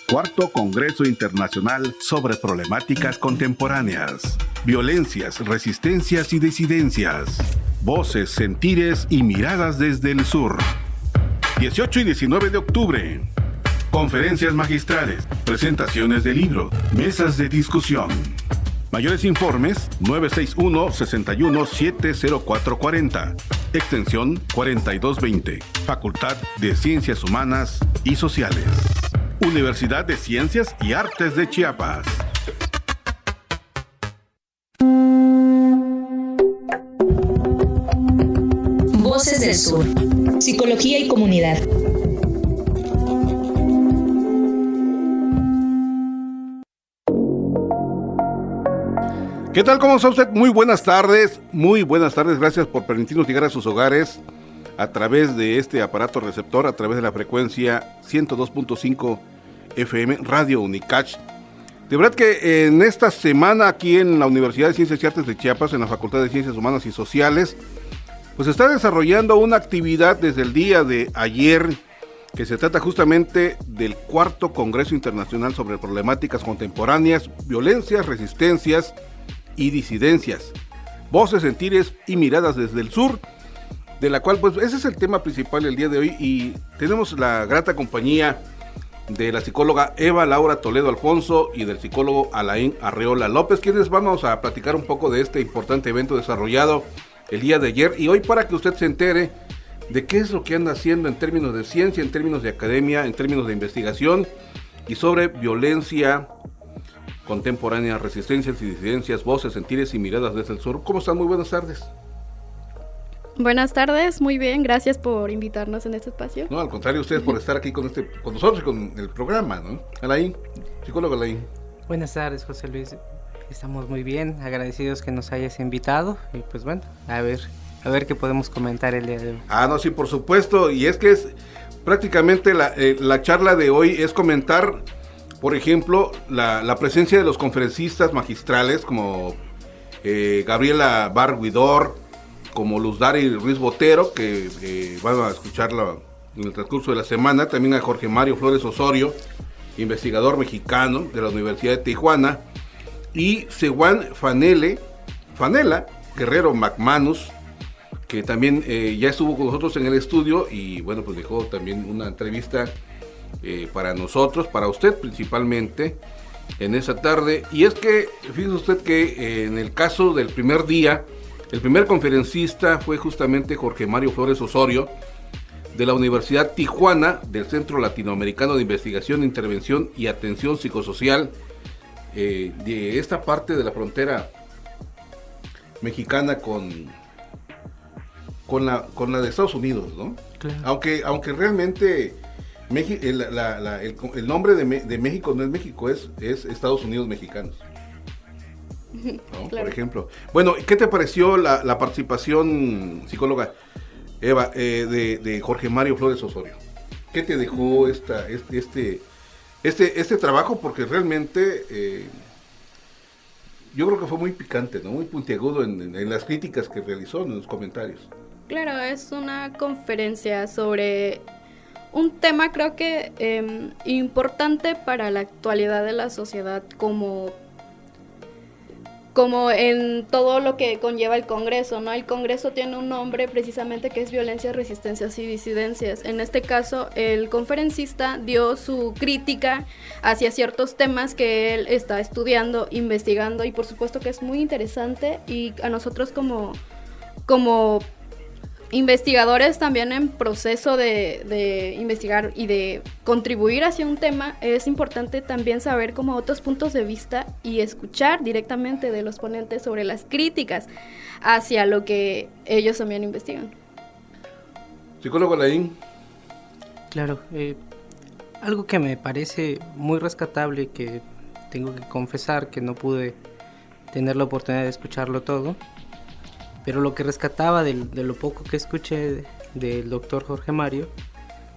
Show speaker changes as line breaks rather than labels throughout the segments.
Cuarto Congreso Internacional sobre Problemáticas Contemporáneas. Violencias, resistencias y disidencias. Voces, sentires y miradas desde el sur. 18 y 19 de octubre. Conferencias magistrales, presentaciones de libros, mesas de discusión. Mayores informes 961-61-70440, extensión 4220, Facultad de Ciencias Humanas y Sociales, Universidad de Ciencias y Artes de Chiapas.
Voces del Sur, Psicología y Comunidad.
¿Qué tal? ¿Cómo está usted? Muy buenas tardes, gracias por permitirnos llegar a sus hogares a través de este aparato receptor, a través de la frecuencia 102.5 FM, Radio Unicach. De verdad que en esta semana aquí en la Universidad de Ciencias y Artes de Chiapas, en la Facultad de Ciencias Humanas y Sociales, pues se está desarrollando una actividad desde el día de ayer que se trata justamente del Cuarto Congreso Internacional sobre Problemáticas Contemporáneas, Violencias, Resistencias y Disidencias, Voces, Sentires y Miradas desde el Sur, de la cual pues ese es el tema principal el día de hoy, y tenemos la grata compañía de la psicóloga Eva Laura Toledo Alfonso y del psicólogo Alain Arreola López, quienes vamos a platicar un poco de este importante evento desarrollado el día de ayer, y hoy para que usted se entere de qué es lo que anda haciendo en términos de ciencia, en términos de academia, en términos de investigación y sobre violencia contemporánea, resistencias y disidencias, voces, sentires y miradas desde el sur. ¿Cómo están? Muy buenas tardes.
Buenas tardes, muy bien, gracias por invitarnos en este espacio.
No, al contrario, ustedes por estar aquí con nosotros y con el programa, ¿no? Alain, psicólogo Alain.
Buenas tardes, José Luis. Estamos muy bien, agradecidos que nos hayas invitado y pues bueno, a ver qué podemos comentar el día de hoy.
No, sí, por supuesto, y es que es prácticamente la charla de hoy es comentar, por ejemplo, la presencia de los conferencistas magistrales como Gabriela Bar-Huidor, como Luz Dari Ruiz Botero, que van a escucharla en el transcurso de la semana, también a Jorge Mario Flores Osorio, investigador mexicano de la Universidad de Tijuana, y Sewan Fanela Guerrero McManus, que también ya estuvo con nosotros en el estudio y bueno, pues dejó también una entrevista para nosotros, para usted principalmente, en esa tarde. Y es que, fíjese usted que en el caso del primer día, el primer conferencista fue justamente Jorge Mario Flores Osorio, de la Universidad Tijuana, del Centro Latinoamericano de Investigación, Intervención y Atención Psicosocial, de esta parte de la frontera mexicana con la de Estados Unidos, ¿no? Claro. Aunque realmente el nombre de México no es México, es Estados Unidos Mexicanos, ¿no? Claro. Por ejemplo. Bueno, ¿qué te pareció la participación, psicóloga Eva, de Jorge Mario Flores Osorio? ¿Qué te dejó este trabajo? Porque realmente yo creo que fue muy picante, ¿no? Muy puntiagudo en las críticas que realizó, en los comentarios.
Claro, es una conferencia sobre un tema, creo que importante para la actualidad de la sociedad, como en todo lo que conlleva el Congreso, ¿no? El Congreso tiene un nombre precisamente que es Violencias, Resistencias y Disidencias. En este caso, el conferencista dio su crítica hacia ciertos temas que él está estudiando, investigando, y por supuesto que es muy interesante, y a nosotros como investigadores también en proceso de investigar y de contribuir hacia un tema, es importante también saber como otros puntos de vista y escuchar directamente de los ponentes sobre las críticas hacia lo que ellos también investigan.
Psicólogo Alain.
Claro, algo que me parece muy rescatable, que tengo que confesar que no pude tener la oportunidad de escucharlo todo, pero lo que rescataba de lo poco que escuché del doctor Jorge Mario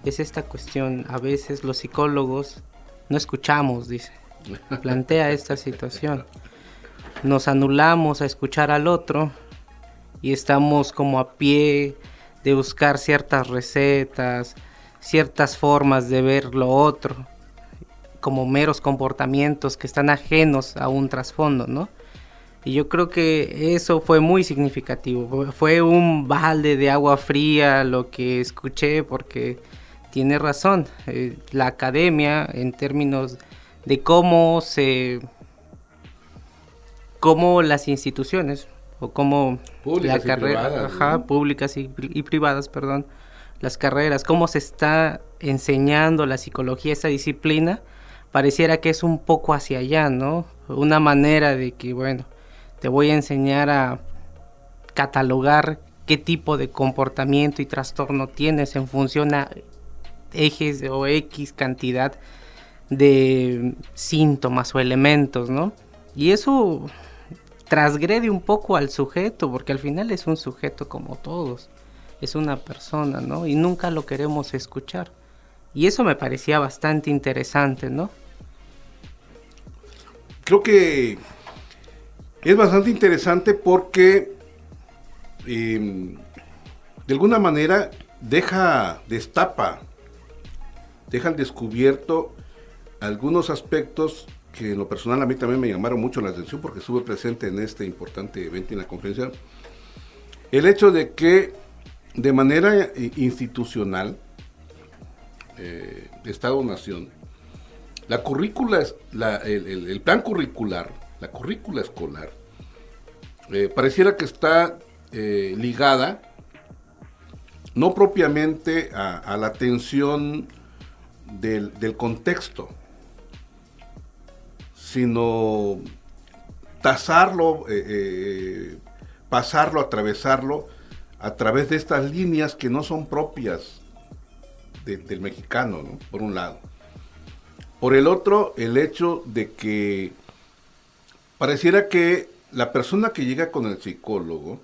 es esta cuestión. A veces los psicólogos no escuchamos, dice, plantea esta situación. Nos anulamos a escuchar al otro y estamos como a pie de buscar ciertas recetas, ciertas formas de ver lo otro. como meros comportamientos que están ajenos a un trasfondo, ¿no? Y yo creo que eso fue muy significativo, fue un balde de agua fría lo que escuché, porque tiene razón, la academia en términos de cómo las instituciones o cómo
Públicas
la carrera,
y privadas,
públicas y privadas, perdón, las carreras, cómo se está enseñando la psicología, esta disciplina, pareciera que es un poco hacia allá, ¿no? Una manera de que, bueno, te voy a enseñar a catalogar qué tipo de comportamiento y trastorno tienes en función a ejes o X cantidad de síntomas o elementos, ¿no? Y eso transgrede un poco al sujeto, porque al final es un sujeto como todos, es una persona, ¿no? Y nunca lo queremos escuchar. Y eso me parecía bastante interesante, ¿no?
Creo que es bastante interesante porque de alguna manera destapa, deja al descubierto algunos aspectos que en lo personal a mí también me llamaron mucho la atención porque estuve presente en este importante evento, en la conferencia. El hecho de que de manera institucional, Estado-Nación, la currícula, el plan curricular, la currícula escolar, pareciera que está ligada no propiamente a la atención del contexto, sino tasarlo, pasarlo, atravesarlo a través de estas líneas que no son propias del mexicano, ¿no? Por un lado. Por el otro, el hecho de que pareciera que la persona que llega con el psicólogo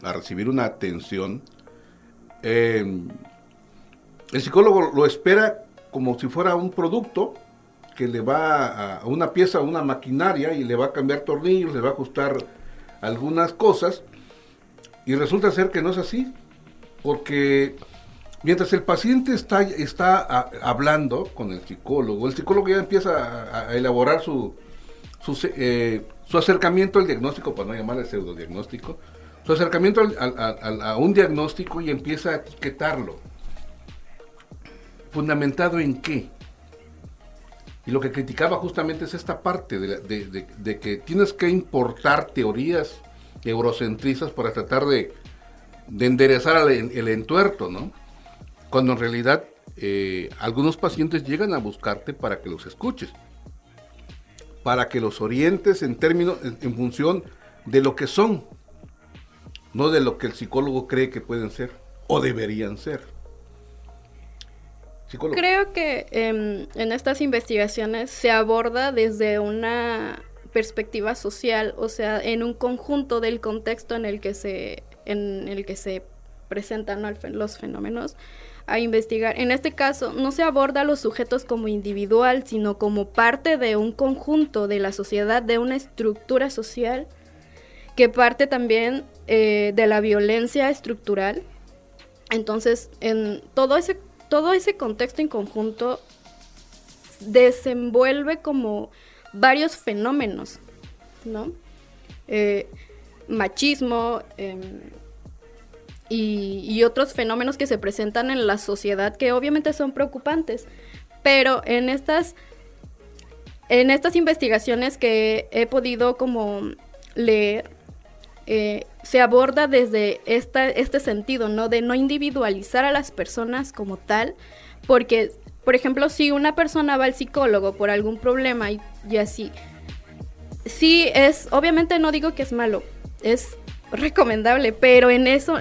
a recibir una atención, el psicólogo lo espera como si fuera un producto que le va a una pieza, a una maquinaria y le va a cambiar tornillos, le va a ajustar algunas cosas, y resulta ser que no es así, porque mientras el paciente está hablando con el psicólogo ya empieza a elaborar su acercamiento al diagnóstico, para no llamarle pseudodiagnóstico, su acercamiento a un diagnóstico, y empieza a etiquetarlo. ¿Fundamentado en qué? Y lo que criticaba justamente es esta parte de que tienes que importar teorías eurocentristas para tratar de enderezar el entuerto, ¿no? Cuando en realidad algunos pacientes llegan a buscarte para que los escuches, para que los orientes en función de lo que son, no de lo que el psicólogo cree que pueden ser o deberían ser. Psicólogo.
Creo que en estas investigaciones se aborda desde una perspectiva social, o sea, en un conjunto del contexto en el que se presentan, ¿no?, los fenómenos a investigar. En este caso, no se aborda a los sujetos como individual, sino como parte de un conjunto de la sociedad, de una estructura social que parte también de la violencia estructural. Entonces, en todo ese contexto en conjunto desenvuelve como varios fenómenos, ¿no? Machismo y otros fenómenos que se presentan en la sociedad que obviamente son preocupantes, pero en estas investigaciones que he podido como leer, se aborda desde este sentido, ¿no? De no individualizar a las personas como tal, porque, por ejemplo, si una persona va al psicólogo por algún problema y así, sí obviamente no digo que es malo, es recomendable, pero en eso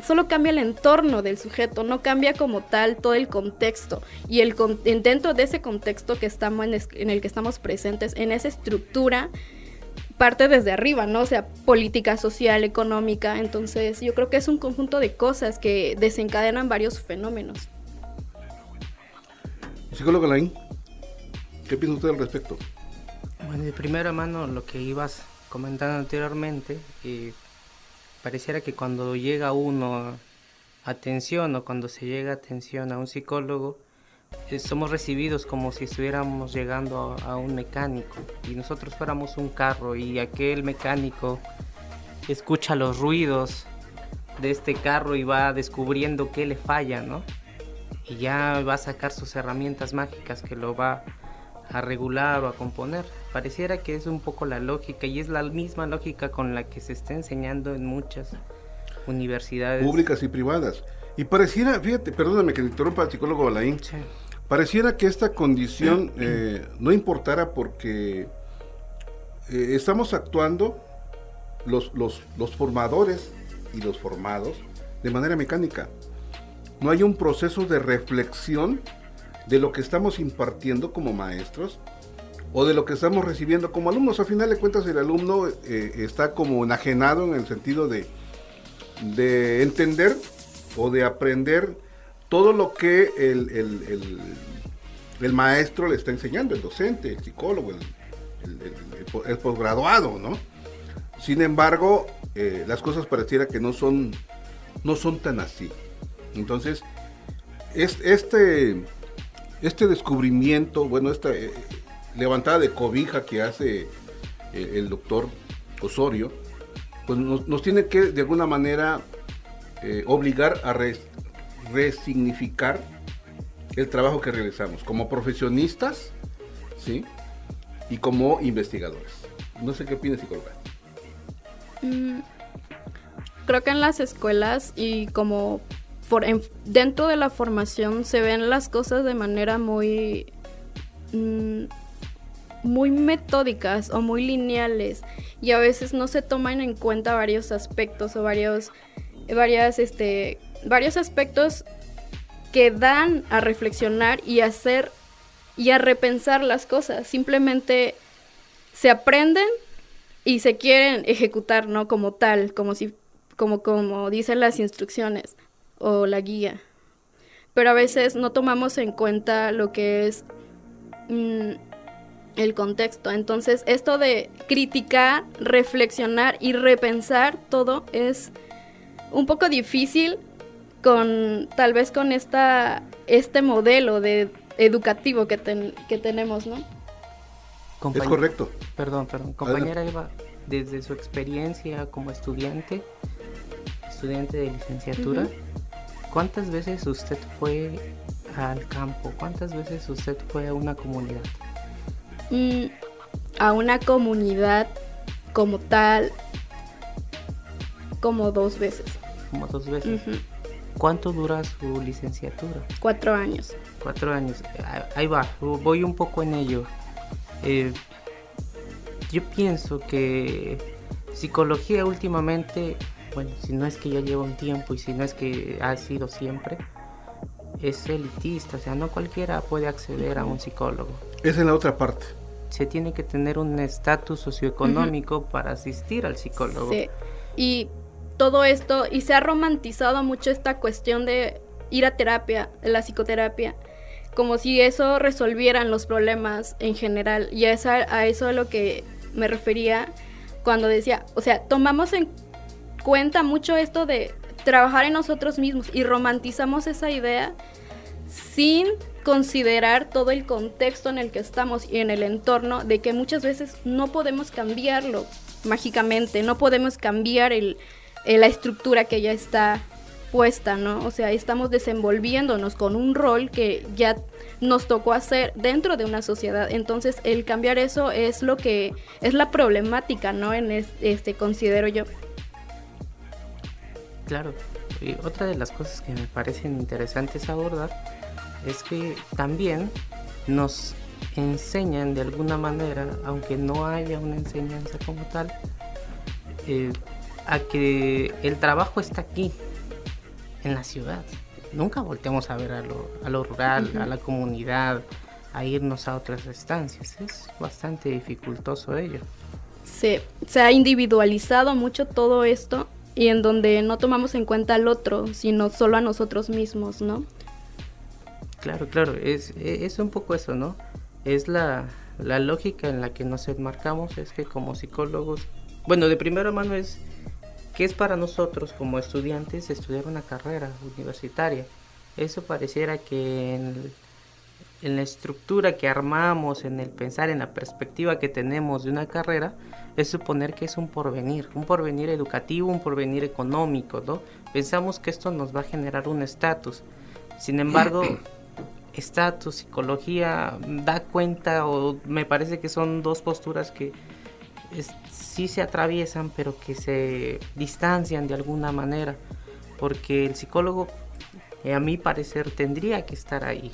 solo cambia el entorno del sujeto, no cambia como tal todo el contexto, y dentro de ese contexto en el que estamos presentes, en esa estructura, parte desde arriba, ¿no? O sea, política social, económica. Entonces yo creo que es un conjunto de cosas que desencadenan varios fenómenos.
Psicólogo Laín, ¿qué piensa usted al respecto?
Bueno, de primera mano, lo que ibas comentando anteriormente, pareciera que cuando llega uno atención o cuando se llega atención a un psicólogo, somos recibidos como si estuviéramos llegando a un mecánico y nosotros fuéramos un carro y aquel mecánico escucha los ruidos de este carro y va descubriendo qué le falla, ¿no? Y ya va a sacar sus herramientas mágicas que lo va a regular o a componer. Pareciera que es un poco la lógica y es la misma lógica con la que se está enseñando en muchas universidades
públicas y privadas. Y pareciera, fíjate, perdóname que te interrumpa el psicólogo Balaín,
Sí.
pareciera que esta condición no importara porque estamos actuando los formadores y los formados de manera mecánica. No hay un proceso de reflexión de lo que estamos impartiendo como maestros o de lo que estamos recibiendo como alumnos. A final de cuentas el alumno está como enajenado en el sentido de entender o de aprender todo lo que el maestro le está enseñando, el docente, el psicólogo, el posgraduado, ¿no? Sin embargo, las cosas pareciera que no son tan así. Entonces, este descubrimiento, bueno, esta levantada de cobija que hace el doctor Osorio, pues nos tiene que de alguna manera obligar a resignificar el trabajo que realizamos como profesionistas, ¿sí? Y como investigadores. No sé qué opinas, psicóloga.
Creo que en las escuelas y como dentro de la formación se ven las cosas de manera muy metódicas o muy lineales y a veces no se toman en cuenta varios aspectos o varios aspectos que dan a reflexionar y a repensar las cosas. Simplemente se aprenden y se quieren ejecutar, ¿no? Como tal, como dicen las instrucciones o la guía. Pero a veces no tomamos en cuenta lo que es el contexto. Entonces, esto de criticar, reflexionar y repensar todo es un poco difícil tal vez con este modelo educativo que tenemos, ¿no?
Es correcto.
Perdón. Compañera Eva, desde su experiencia como estudiante de licenciatura, ¿cuántas veces usted fue al campo? ¿Cuántas veces usted fue a una comunidad?
A una comunidad como tal, como 2 veces.
Como 2 veces. ¿Cuánto dura su licenciatura?
4 años.
4 años. Ahí va, voy un poco en ello. Yo pienso que psicología últimamente, bueno, si no es que ya lleva un tiempo y si no es que ha sido siempre, es elitista, o sea, no cualquiera puede acceder a un psicólogo.
Es en la otra parte.
Se tiene que tener un estatus socioeconómico para asistir al psicólogo.
Sí, y todo esto, y se ha romantizado mucho esta cuestión de ir a terapia, la psicoterapia, como si eso resolvieran los problemas en general, y a eso a lo que me refería cuando decía, o sea, tomamos en cuenta mucho esto de trabajar en nosotros mismos y romantizamos esa idea sin considerar todo el contexto en el que estamos y en el entorno, de que muchas veces no podemos cambiarlo mágicamente, no podemos cambiar la estructura que ya está puesta, ¿no? O sea, estamos desenvolviéndonos con un rol que ya nos tocó hacer dentro de una sociedad. Entonces, el cambiar eso es lo que es la problemática, ¿no? Considero yo.
Claro. Y otra de las cosas que me parecen interesantes abordar es que también nos enseñan de alguna manera, aunque no haya una enseñanza como tal, a que el trabajo está aquí, en la ciudad. Nunca volteamos a ver a lo rural, a la comunidad, a irnos a otras estancias. Es bastante dificultoso ello.
Se ha individualizado mucho todo esto y en donde no tomamos en cuenta al otro, sino solo a nosotros mismos, ¿no?
Claro, es un poco eso, ¿no? Es la lógica en la que nos enmarcamos, es que como psicólogos, bueno, de primera mano es que es para nosotros como estudiantes estudiar una carrera universitaria. Eso pareciera que en la estructura que armamos, en el pensar, en la perspectiva que tenemos de una carrera, es suponer que es un porvenir educativo, un porvenir económico, ¿no? Pensamos que esto nos va a generar un estatus. Sin embargo, estatus, psicología, da cuenta, o me parece que son dos posturas que sí se atraviesan, pero que se distancian de alguna manera, porque el psicólogo, a mi parecer, tendría que estar ahí,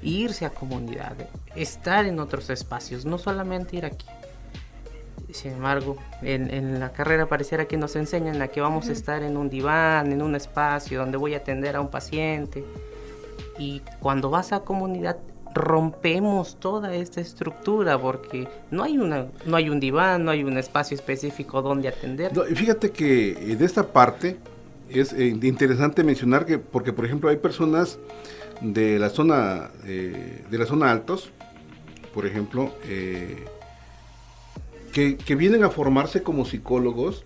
irse a comunidad, estar en otros espacios, no solamente ir aquí. Sin embargo, en la carrera pareciera que nos enseñan a que vamos a estar en un diván, en un espacio donde voy a atender a un paciente, y cuando vas a comunidad rompemos toda esta estructura, porque no hay un diván, no hay un espacio específico donde atender.
No, y fíjate que de esta parte es interesante mencionar que, porque por ejemplo hay personas de la zona altos, por ejemplo, que vienen a formarse como psicólogos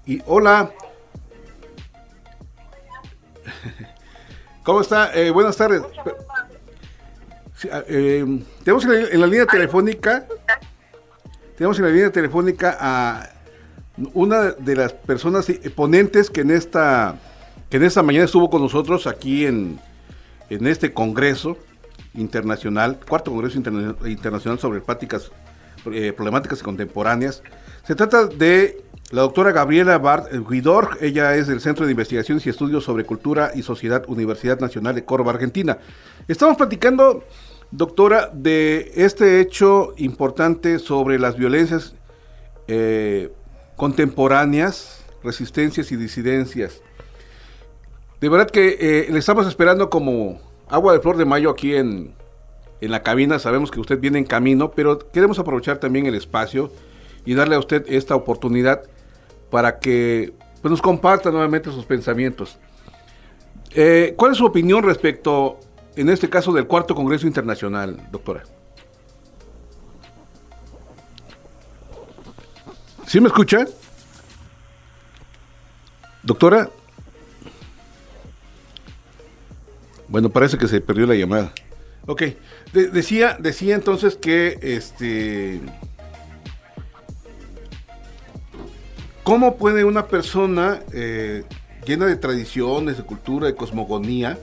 y hola. ¿Cómo está? Buenas tardes. Tenemos en la línea telefónica a una de las personas ponentes que en esta mañana estuvo con nosotros aquí en este congreso internacional, cuarto congreso internacional sobre problemáticas contemporáneas. Se trata de la doctora Gabriela Bart Guidor. Ella es del Centro de Investigaciones y Estudios sobre Cultura y Sociedad, Universidad Nacional de Córdoba, Argentina. Estamos platicando, doctora, de este hecho importante sobre las violencias contemporáneas, resistencias y disidencias. De verdad que le estamos esperando como agua de flor de mayo aquí en la cabina. Sabemos que usted viene en camino, pero queremos aprovechar también el espacio y darle a usted esta oportunidad para que pues, nos comparta nuevamente sus pensamientos. ¿Cuál es su opinión respecto, en este caso, del cuarto Congreso Internacional, doctora? ¿Sí me escucha? Doctora. Bueno, parece que se perdió la llamada. Ok, decía entonces que ¿cómo puede una persona llena de tradiciones, de cultura, de cosmogonía,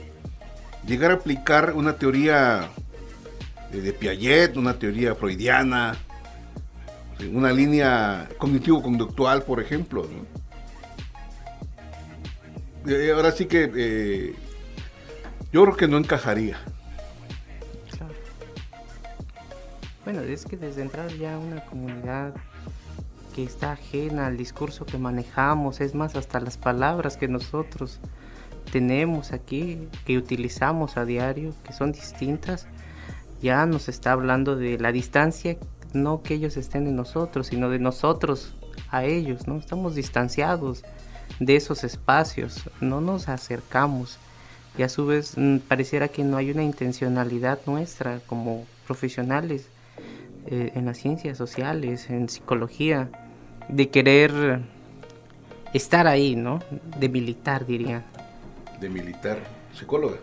llegar a aplicar una teoría de Piaget, una teoría freudiana, una línea cognitivo-conductual, por ejemplo, ¿no? Ahora sí que yo creo que no encajaría.
Claro. Bueno, es que desde entrar ya a una comunidad que está ajena al discurso que manejamos, es más, hasta las palabras que nosotros tenemos aquí, que utilizamos a diario, que son distintas, ya nos está hablando de la distancia, no que ellos estén en nosotros, sino de nosotros a ellos, ¿no? Estamos distanciados de esos espacios, no nos acercamos, y a su vez pareciera que no hay una intencionalidad nuestra como profesionales en las ciencias sociales, en psicología, de querer estar ahí, ¿no? De militar, diría.
De militar, psicóloga.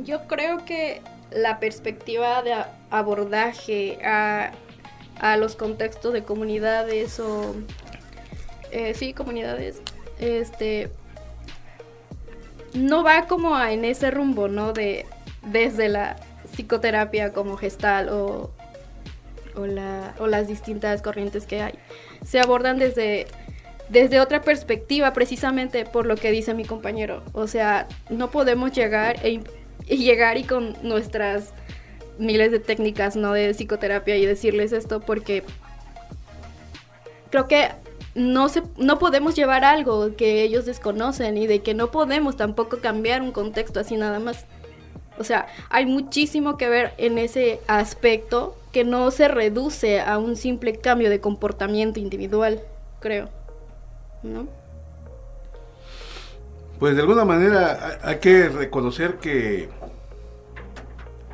Yo creo que la perspectiva de abordaje a los contextos de comunidades o comunidades, no va como en ese rumbo, ¿no? Desde la psicoterapia como gestal o las distintas corrientes que hay. Se abordan desde otra perspectiva, precisamente por lo que dice mi compañero. O sea, no podemos llegar y con nuestras miles de técnicas, ¿no? De psicoterapia y decirles esto, porque creo que no podemos llevar algo que ellos desconocen y de que no podemos tampoco cambiar un contexto así nada más. O sea, hay muchísimo que ver en ese aspecto que no se reduce a un simple cambio de comportamiento individual, creo, ¿no?
Pues de alguna manera hay que reconocer que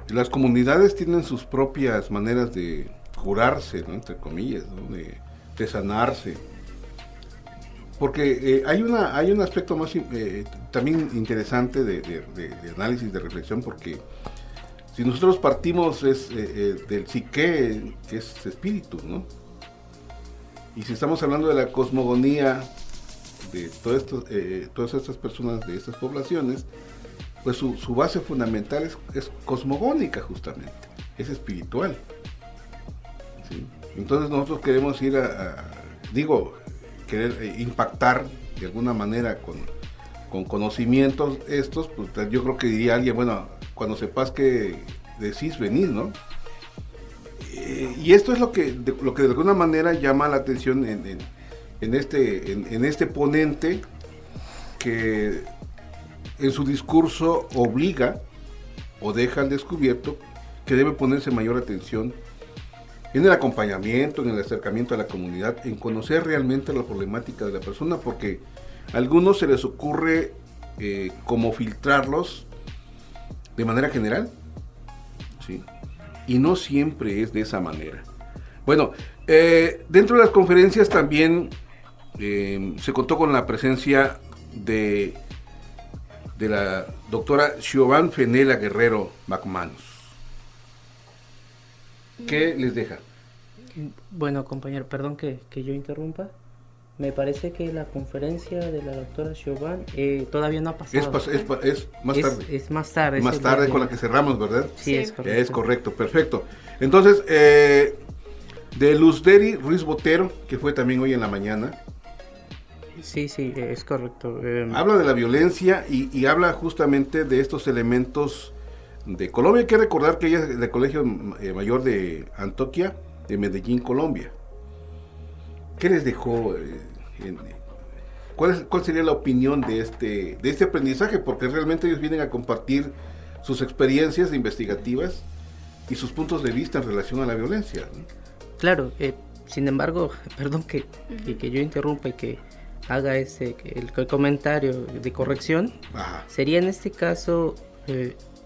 las comunidades tienen sus propias maneras de curarse, ¿no? Entre comillas, ¿no? De sanarse. Porque hay un aspecto más también interesante de análisis, de reflexión, porque si nosotros partimos del psique, que es espíritu, ¿no? Y si estamos hablando de la cosmogonía de todas estas personas, de estas poblaciones, pues su base fundamental es cosmogónica justamente, es espiritual, ¿sí? Entonces nosotros queremos ir querer impactar de alguna manera con conocimientos estos, pues yo creo que diría alguien, bueno, cuando sepas que decís venir, ¿no? Y esto es lo que de alguna manera llama la atención en este ponente, que en su discurso obliga o deja al descubierto que debe ponerse mayor atención en el acompañamiento, en el acercamiento a la comunidad, en conocer realmente la problemática de la persona, porque a algunos se les ocurre como filtrarlos de manera general, ¿sí? Y no siempre es de esa manera. Bueno, dentro de las conferencias también se contó con la presencia de la doctora Siobhan Fenela Guerrero McManus. ¿Qué les deja?
Bueno, compañero, perdón que yo interrumpa. Me parece que la conferencia de la doctora Siobhan todavía no ha pasado.
Es más tarde.
Es más tarde.
Más tarde con la que cerramos, ¿verdad?
Sí, es correcto.
Es correcto, perfecto. Entonces, de Luzderi Ruiz Botero, que fue también hoy en la mañana.
Sí, es correcto.
Habla de la violencia y habla justamente de estos elementos de Colombia. Hay que recordar que ella es del Colegio Mayor de Antioquia, de Medellín, Colombia. ¿Qué les dejó? ¿Cuál sería la opinión de este aprendizaje? Porque realmente ellos vienen a compartir sus experiencias investigativas y sus puntos de vista en relación a la violencia, ¿no?
Claro, sin embargo, perdón que yo interrumpa y que haga el comentario de corrección.
Ajá.
Sería en este caso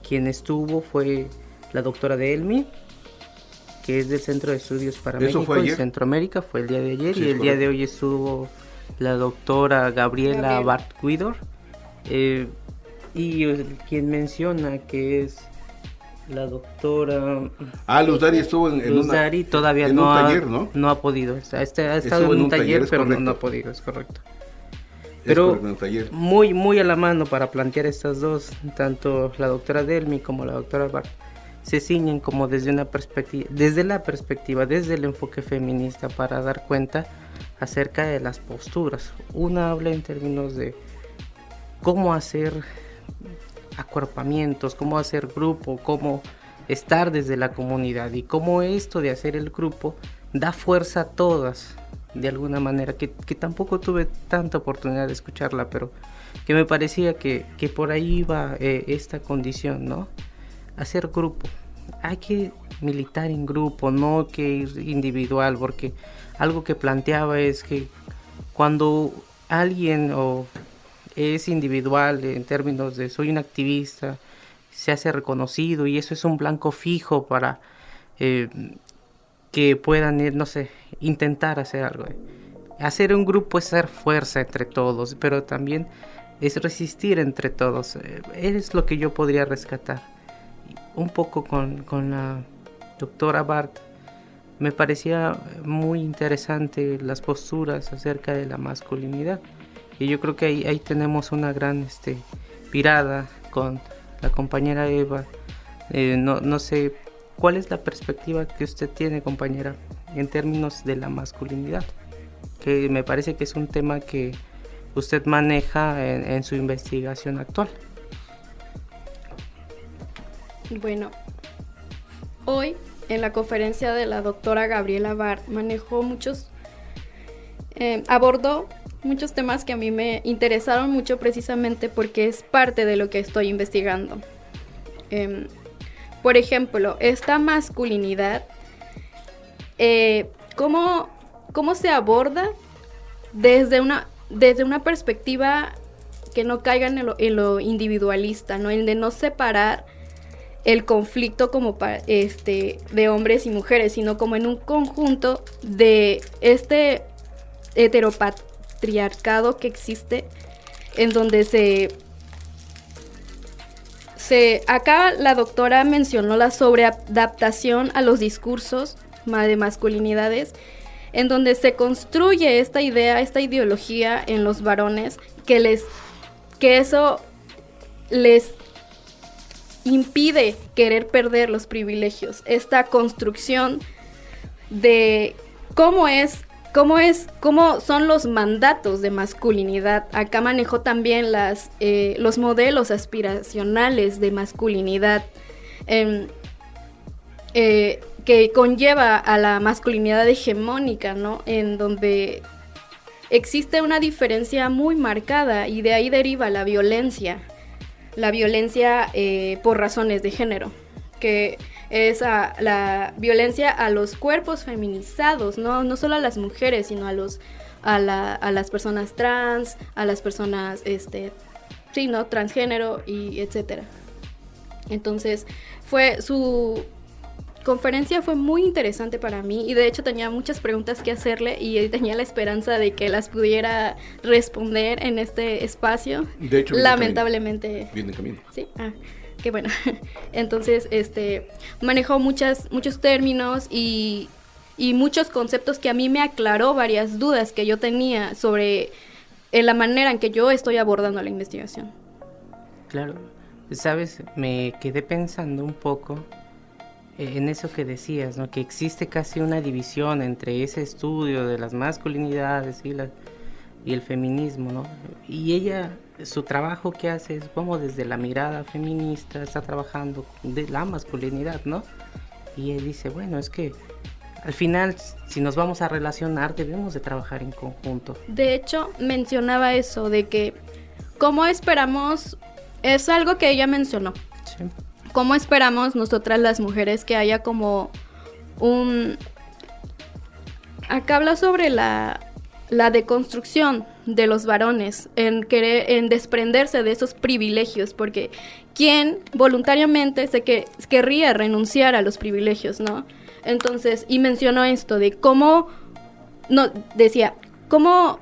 quien estuvo fue la doctora Delmi, que es del Centro de Estudios para México y Centroamérica, fue el día de ayer, sí, y el día de hoy estuvo la doctora Gabriela Bart-Guidor, y quien menciona que es la doctora
Luzdari estuvo en
Luzdari todavía en un taller, ¿no? No ha podido, ha estado en un taller, pero no ha podido, es correcto. Pero muy, muy a la mano para plantear estas dos, tanto la doctora Delmi como la doctora Bart, se ciñen como desde la perspectiva, desde el enfoque feminista, para dar cuenta acerca de las posturas. Una habla en términos de cómo hacer acuerpamientos, cómo hacer grupo, cómo estar desde la comunidad, y cómo esto de hacer el grupo da fuerza a todas, de alguna manera, que tampoco tuve tanta oportunidad de escucharla, pero que me parecía que por ahí iba esta condición, ¿no? Hacer grupo. Hay que militar en grupo, no que ir individual, porque algo que planteaba es que cuando alguien es individual en términos de soy un activista, se hace reconocido y eso es un blanco fijo para que puedan ir, no sé, intentar hacer algo. Hacer un grupo es hacer fuerza entre todos, pero también es resistir entre todos. Es lo que yo podría rescatar. Un poco con la doctora Bart, me parecía muy interesante las posturas acerca de la masculinidad, y yo creo que ahí tenemos una gran virada con la compañera Eva. No sé cuál es la perspectiva que usted tiene, compañera, en términos de la masculinidad, que me parece que es un tema que usted maneja en su investigación actual.
Bueno, hoy en la conferencia de la doctora Gabriela Bart abordó muchos temas que a mí me interesaron mucho, precisamente porque es parte de lo que estoy investigando. Por ejemplo, esta masculinidad, ¿cómo se aborda desde una perspectiva que no caiga en lo individualista, ¿no? El de no separar el conflicto como de hombres y mujeres, sino como en un conjunto de patriarcado que existe, en donde acá la doctora mencionó la sobreadaptación a los discursos de masculinidades, en donde se construye esta idea, esta ideología en los varones, que eso les impide querer perder los privilegios. Esta construcción de cómo son los mandatos de masculinidad. Acá manejó también los modelos aspiracionales de masculinidad que conlleva a la masculinidad hegemónica, ¿no? En donde existe una diferencia muy marcada y de ahí deriva la violencia por razones de género, que es la violencia a los cuerpos feminizados, no solo a las mujeres, sino a las personas trans, a las personas transgénero y etcétera. Entonces, su conferencia fue muy interesante para mí y de hecho tenía muchas preguntas que hacerle y tenía la esperanza de que las pudiera responder en este espacio.
De hecho,
lamentablemente.
Viene en camino.
Sí, qué bueno. Entonces, manejó muchos términos y muchos conceptos que a mí me aclaró varias dudas que yo tenía sobre la manera en que yo estoy abordando la investigación.
Claro, sabes, me quedé pensando un poco en eso que decías, ¿no? Que existe casi una división entre ese estudio de las masculinidades y el feminismo, ¿no? Y ella, su trabajo que hace es como desde la mirada feminista, está trabajando de la masculinidad, ¿no? Y él dice, bueno, es que al final, si nos vamos a relacionar, debemos de trabajar en conjunto.
De hecho, mencionaba eso, de que cómo esperamos, es algo que ella mencionó.
Sí.
¿Cómo esperamos nosotras las mujeres que haya como acá habla sobre la deconstrucción de los varones, en desprenderse de esos privilegios, porque ¿quién voluntariamente querría renunciar a los privilegios, no? Entonces, y mencionó esto de cómo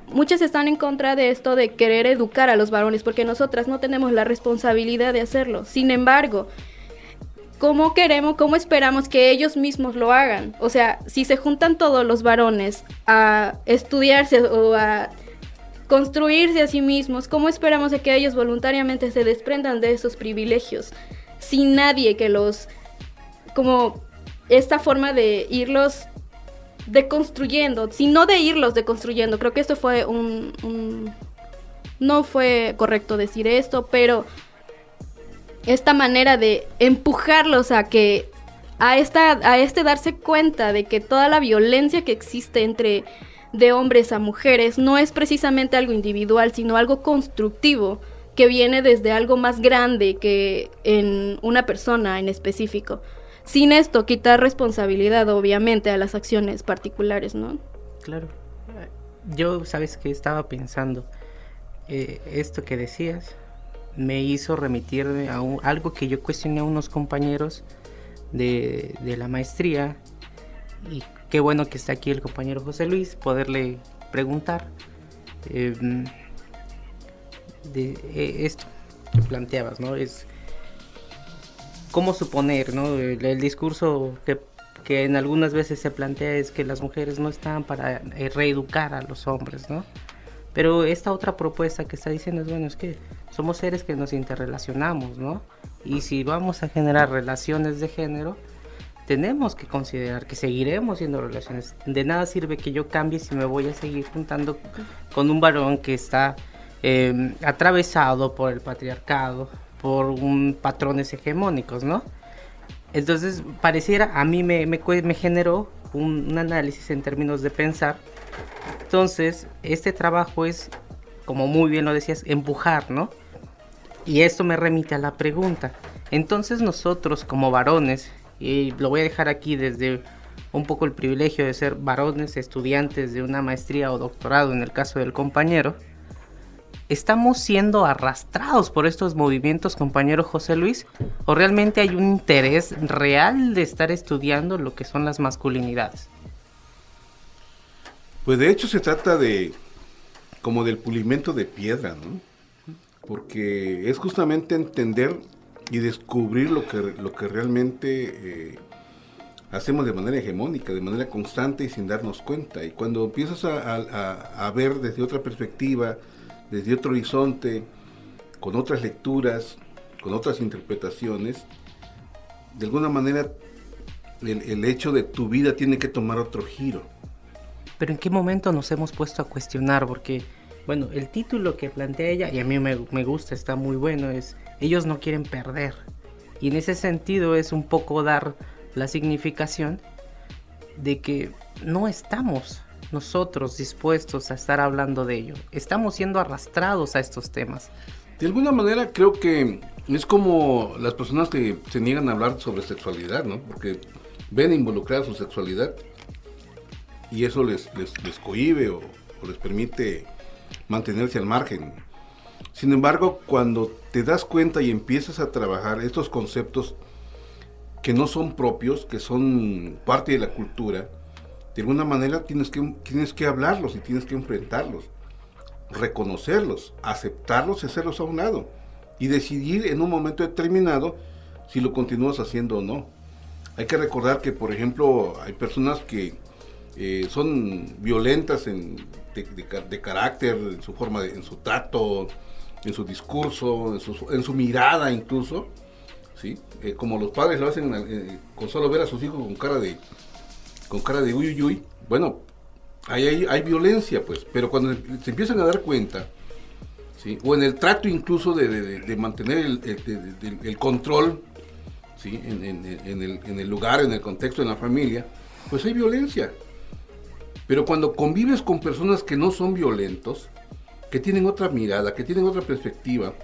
muchas están en contra de esto de querer educar a los varones, porque nosotras no tenemos la responsabilidad de hacerlo. Sin embargo, ¿cómo esperamos que ellos mismos lo hagan? O sea, si se juntan todos los varones a estudiarse o a construirse a sí mismos, ¿cómo esperamos que ellos voluntariamente se desprendan de esos privilegios? Sin nadie que como esta forma de irlos deconstruyendo, sino de irlos deconstruyendo. Creo que esto fue no fue correcto decir esto, pero esta manera de empujarlos a darse cuenta de que toda la violencia que existe de hombres a mujeres no es precisamente algo individual, sino algo constructivo que viene desde algo más grande que en una persona en específico. Sin esto, quitar responsabilidad, obviamente, a las acciones particulares, ¿no?
Claro. Yo, ¿sabes qué? Estaba pensando, esto que decías me hizo remitirme a algo que yo cuestioné a unos compañeros de la maestría, y qué bueno que está aquí el compañero José Luis, poderle preguntar esto que planteabas, ¿no? Es cómo suponer, ¿no? El discurso que en algunas veces se plantea es que las mujeres no están para reeducar a los hombres, ¿no? Pero esta otra propuesta que está diciendo es, bueno, es que somos seres que nos interrelacionamos, ¿no? Y si vamos a generar relaciones de género, tenemos que considerar que seguiremos siendo relaciones. De nada sirve que yo cambie si me voy a seguir juntando con un varón que está atravesado por el patriarcado, por patrones hegemónicos, ¿no? Entonces, pareciera, a mí me generó un análisis en términos de pensar. Entonces, este trabajo es, como muy bien lo decías, empujar, ¿no? Y esto me remite a la pregunta. Entonces, nosotros como varones, y lo voy a dejar aquí desde un poco el privilegio de ser varones, estudiantes de una maestría o doctorado, en el caso del compañero, ¿estamos siendo arrastrados por estos movimientos, compañero José Luis? ¿O realmente hay un interés real de estar estudiando lo que son las masculinidades?
Pues de hecho se trata de como del pulimento de piedra, ¿no? Porque es justamente entender y descubrir lo que realmente hacemos de manera hegemónica, de manera constante y sin darnos cuenta. Y cuando empiezas a ver desde otra perspectiva, desde otro horizonte, con otras lecturas, con otras interpretaciones, de alguna manera el hecho de tu vida tiene que tomar otro giro.
Pero ¿en qué momento nos hemos puesto a cuestionar? Porque, bueno, el título que plantea ella, y a mí me gusta, está muy bueno, es Ellos no quieren perder. Y en ese sentido es un poco dar la significación de que no estamos nosotros dispuestos a estar hablando de ello. Estamos siendo arrastrados a estos temas.
De alguna manera creo que es como las personas que se niegan a hablar sobre sexualidad, ¿no? Porque ven involucrada su sexualidad y eso les cohíbe o les permite mantenerse al margen. Sin embargo, cuando te das cuenta y empiezas a trabajar estos conceptos que no son propios, que son parte de la cultura, de alguna manera tienes que hablarlos y tienes que enfrentarlos, reconocerlos, aceptarlos y hacerlos a un lado y decidir en un momento determinado si lo continúas haciendo o no. Hay que recordar que, por ejemplo, hay personas que son violentas de carácter, en su forma, en su trato, en su discurso, en su mirada incluso, ¿sí? Como los padres lo hacen con solo ver a sus hijos con cara de uy, uy, uy. Bueno, hay violencia, pues, pero cuando se empiezan a dar cuenta, ¿sí? O en el trato incluso de mantener el control, ¿sí? en el lugar, en el contexto, en la familia, pues hay violencia. Pero cuando convives con personas que no son violentos, que tienen otra mirada, que tienen otra perspectiva,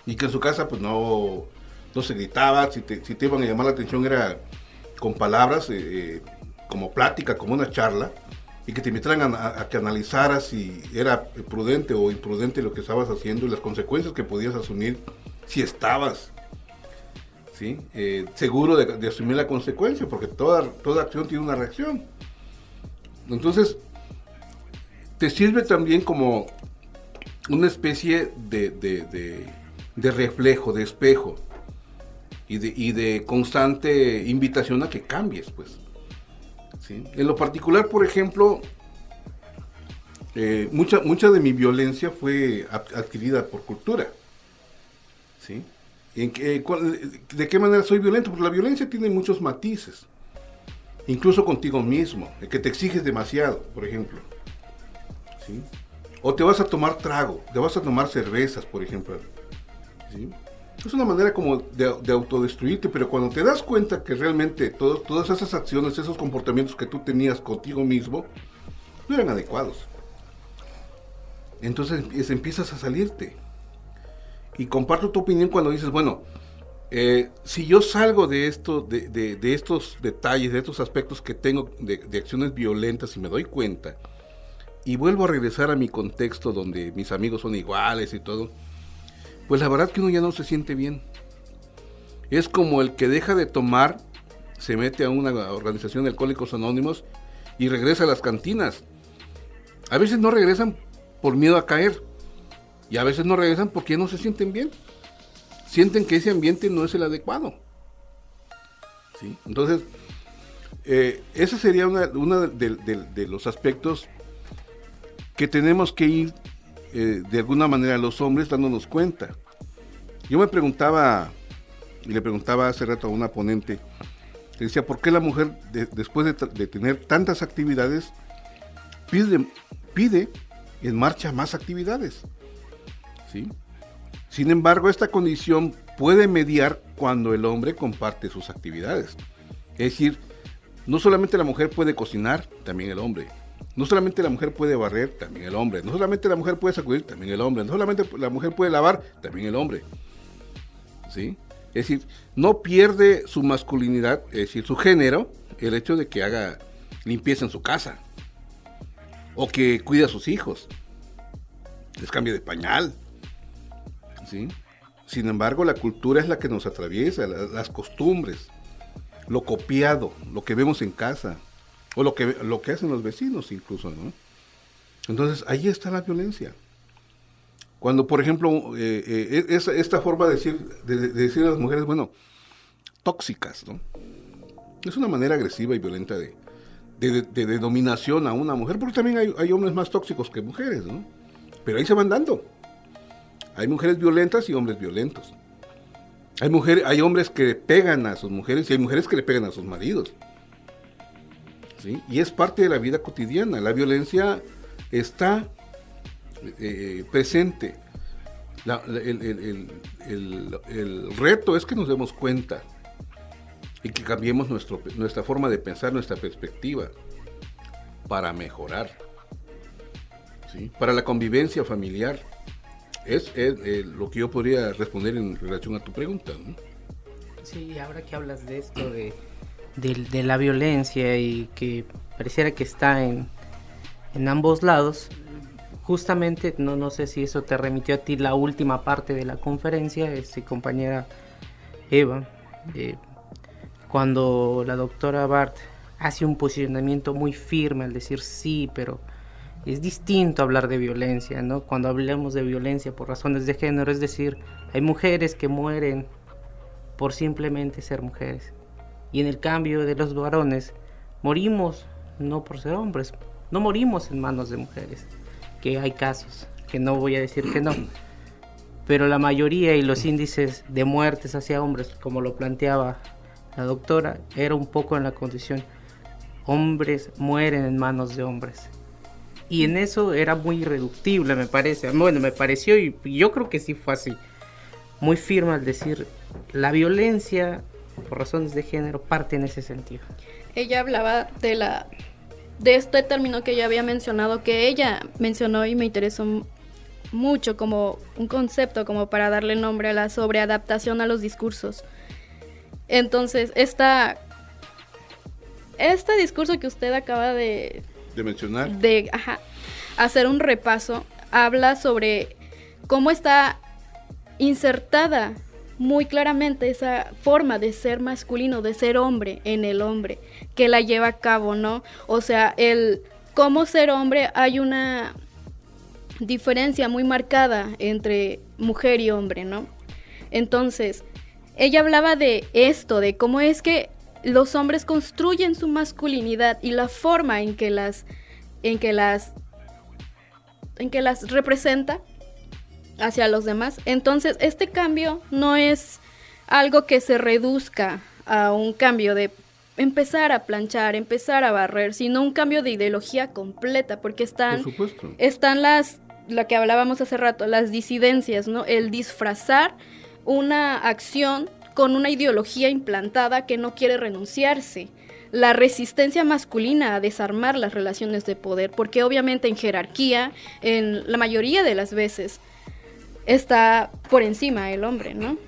y que en su casa pues no se gritaba, si te iban a llamar la atención era con palabras, como plática, como una charla, y que te invitaran a que analizaras si era prudente o imprudente lo que estabas haciendo y las consecuencias que podías asumir si estabas, ¿sí? Seguro de asumir la consecuencia, porque toda acción tiene una reacción. Entonces, te sirve también como una especie de reflejo, de espejo y de constante invitación a que cambies, pues. ¿Sí? En lo particular, por ejemplo, mucha de mi violencia fue adquirida por cultura. ¿Sí? ¿De qué manera soy violento? Porque la violencia tiene muchos matices. Incluso contigo mismo, el que te exiges demasiado, por ejemplo. ¿Sí? O te vas a tomar trago, te vas a tomar cervezas, por ejemplo. ¿Sí? Es una manera como de autodestruirte, pero cuando te das cuenta que realmente todas esas acciones, esos comportamientos que tú tenías contigo mismo, no eran adecuados. Entonces empiezas a salirte. Y comparto tu opinión cuando dices, bueno, si yo salgo de estos detalles, de estos aspectos que tengo de acciones violentas y me doy cuenta, y vuelvo a regresar a mi contexto donde mis amigos son iguales y todo, pues la verdad que uno ya no se siente bien. Es como el que deja de tomar, se mete a una organización de Alcohólicos Anónimos y regresa a las cantinas. A veces no regresan por miedo a caer, y a veces no regresan porque no se sienten bien. Sienten que ese ambiente no es el adecuado. ¿Sí? Entonces, ese sería uno de los aspectos que tenemos que ir, de alguna manera, los hombres dándonos cuenta. Yo me preguntaba, y le preguntaba hace rato a una ponente, que decía, ¿por qué la mujer, después de tener tantas actividades, pide en marcha más actividades? ¿Sí? Sin embargo, esta condición puede mediar cuando el hombre comparte sus actividades. Es decir, no solamente la mujer puede cocinar, también el hombre. No solamente la mujer puede barrer, también el hombre. No solamente la mujer puede sacudir, también el hombre. No solamente la mujer puede lavar, también el hombre. ¿Sí? Es decir, no pierde su masculinidad, es decir, su género, el hecho de que haga limpieza en su casa. O que cuide a sus hijos. Les cambie de pañal. ¿Sí? Sin embargo, la cultura es la que nos atraviesa, las costumbres, lo copiado, lo que vemos en casa, o lo que hacen los vecinos incluso, ¿no? Entonces, ahí está la violencia. Cuando, por ejemplo, esta forma de decir a las mujeres, bueno, tóxicas, ¿no? Es una manera agresiva y violenta de dominación a una mujer, porque también hay hombres más tóxicos que mujeres, ¿no? Pero ahí se van dando. Hay mujeres violentas y hombres violentos. Hay hombres que pegan a sus mujeres y hay mujeres que le pegan a sus maridos. ¿Sí? Y es parte de la vida cotidiana. La violencia está presente. El reto es que nos demos cuenta y que cambiemos nuestra forma de pensar, nuestra perspectiva para mejorar, ¿sí? Para la convivencia familiar. Es lo que yo podría responder en relación a tu pregunta, ¿no?
Sí, ahora que hablas de esto, de la violencia y que pareciera que está en ambos lados, justamente, no sé si eso te remitió a ti la última parte de la conferencia, compañera Eva, cuando la doctora Bart hace un posicionamiento muy firme al decir sí, pero es distinto hablar de violencia, ¿no? Cuando hablamos de violencia por razones de género, es decir, hay mujeres que mueren por simplemente ser mujeres. Y en el cambio de los varones, morimos no por ser hombres, no morimos en manos de mujeres, que hay casos, que no voy a decir que no, pero la mayoría y los índices de muertes hacia hombres, como lo planteaba la doctora, era un poco en la condición, hombres mueren en manos de hombres. Y en eso era muy irreductible, me parece. Bueno, me pareció y yo creo que sí fue así. Muy firme al decir, la violencia por razones de género parte en ese sentido.
Ella hablaba de este término que ella había mencionado, que ella mencionó y me interesó mucho como un concepto, como para darle nombre a la sobreadaptación a los discursos. Entonces, este discurso que usted acaba de
mencionar,
hacer un repaso, habla sobre cómo está insertada muy claramente esa forma de ser masculino, de ser hombre en el hombre, que la lleva a cabo, ¿no? O sea, cómo ser hombre, hay una diferencia muy marcada entre mujer y hombre, ¿no? Entonces, ella hablaba de esto, de cómo es que los hombres construyen su masculinidad y la forma en que las representa hacia los demás. Entonces, este cambio no es algo que se reduzca a un cambio de empezar a planchar, empezar a barrer, sino un cambio de ideología completa, porque están lo que hablábamos hace rato, las disidencias, ¿no? El disfrazar una acción con una ideología implantada que no quiere renunciarse. La resistencia masculina a desarmar las relaciones de poder, porque obviamente en jerarquía, en la mayoría de las veces, está por encima el hombre, ¿no?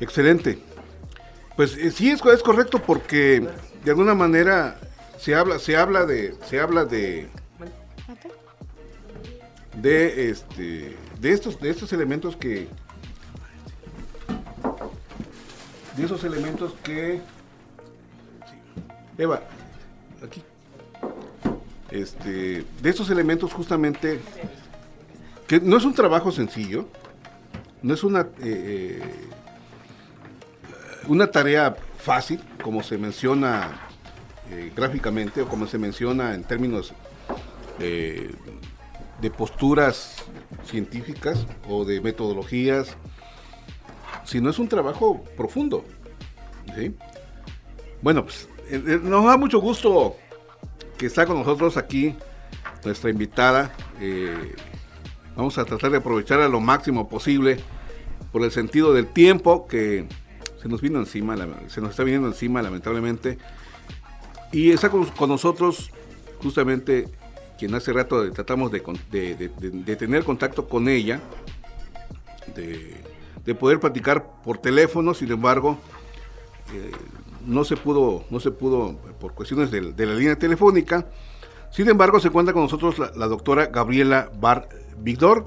Excelente. Pues sí, es correcto, porque de alguna manera se habla de estos elementos que Eva, aquí, de estos elementos justamente, que no es un trabajo sencillo, no es una tarea fácil, como se menciona gráficamente, o como se menciona en términos de posturas científicas o de metodologías, sino es un trabajo profundo, ¿sí? Bueno, pues nos da mucho gusto que está con nosotros aquí nuestra invitada. Vamos a tratar de aprovechar a lo máximo posible por el sentido del tiempo que se nos está viniendo encima, lamentablemente. Y está con nosotros justamente quien hace rato tratamos de tener contacto con ella, de poder platicar por teléfono. Sin embargo, no se pudo por cuestiones de la línea telefónica. Sin embargo, se encuentra con nosotros la doctora Gabriela Bart Víctor.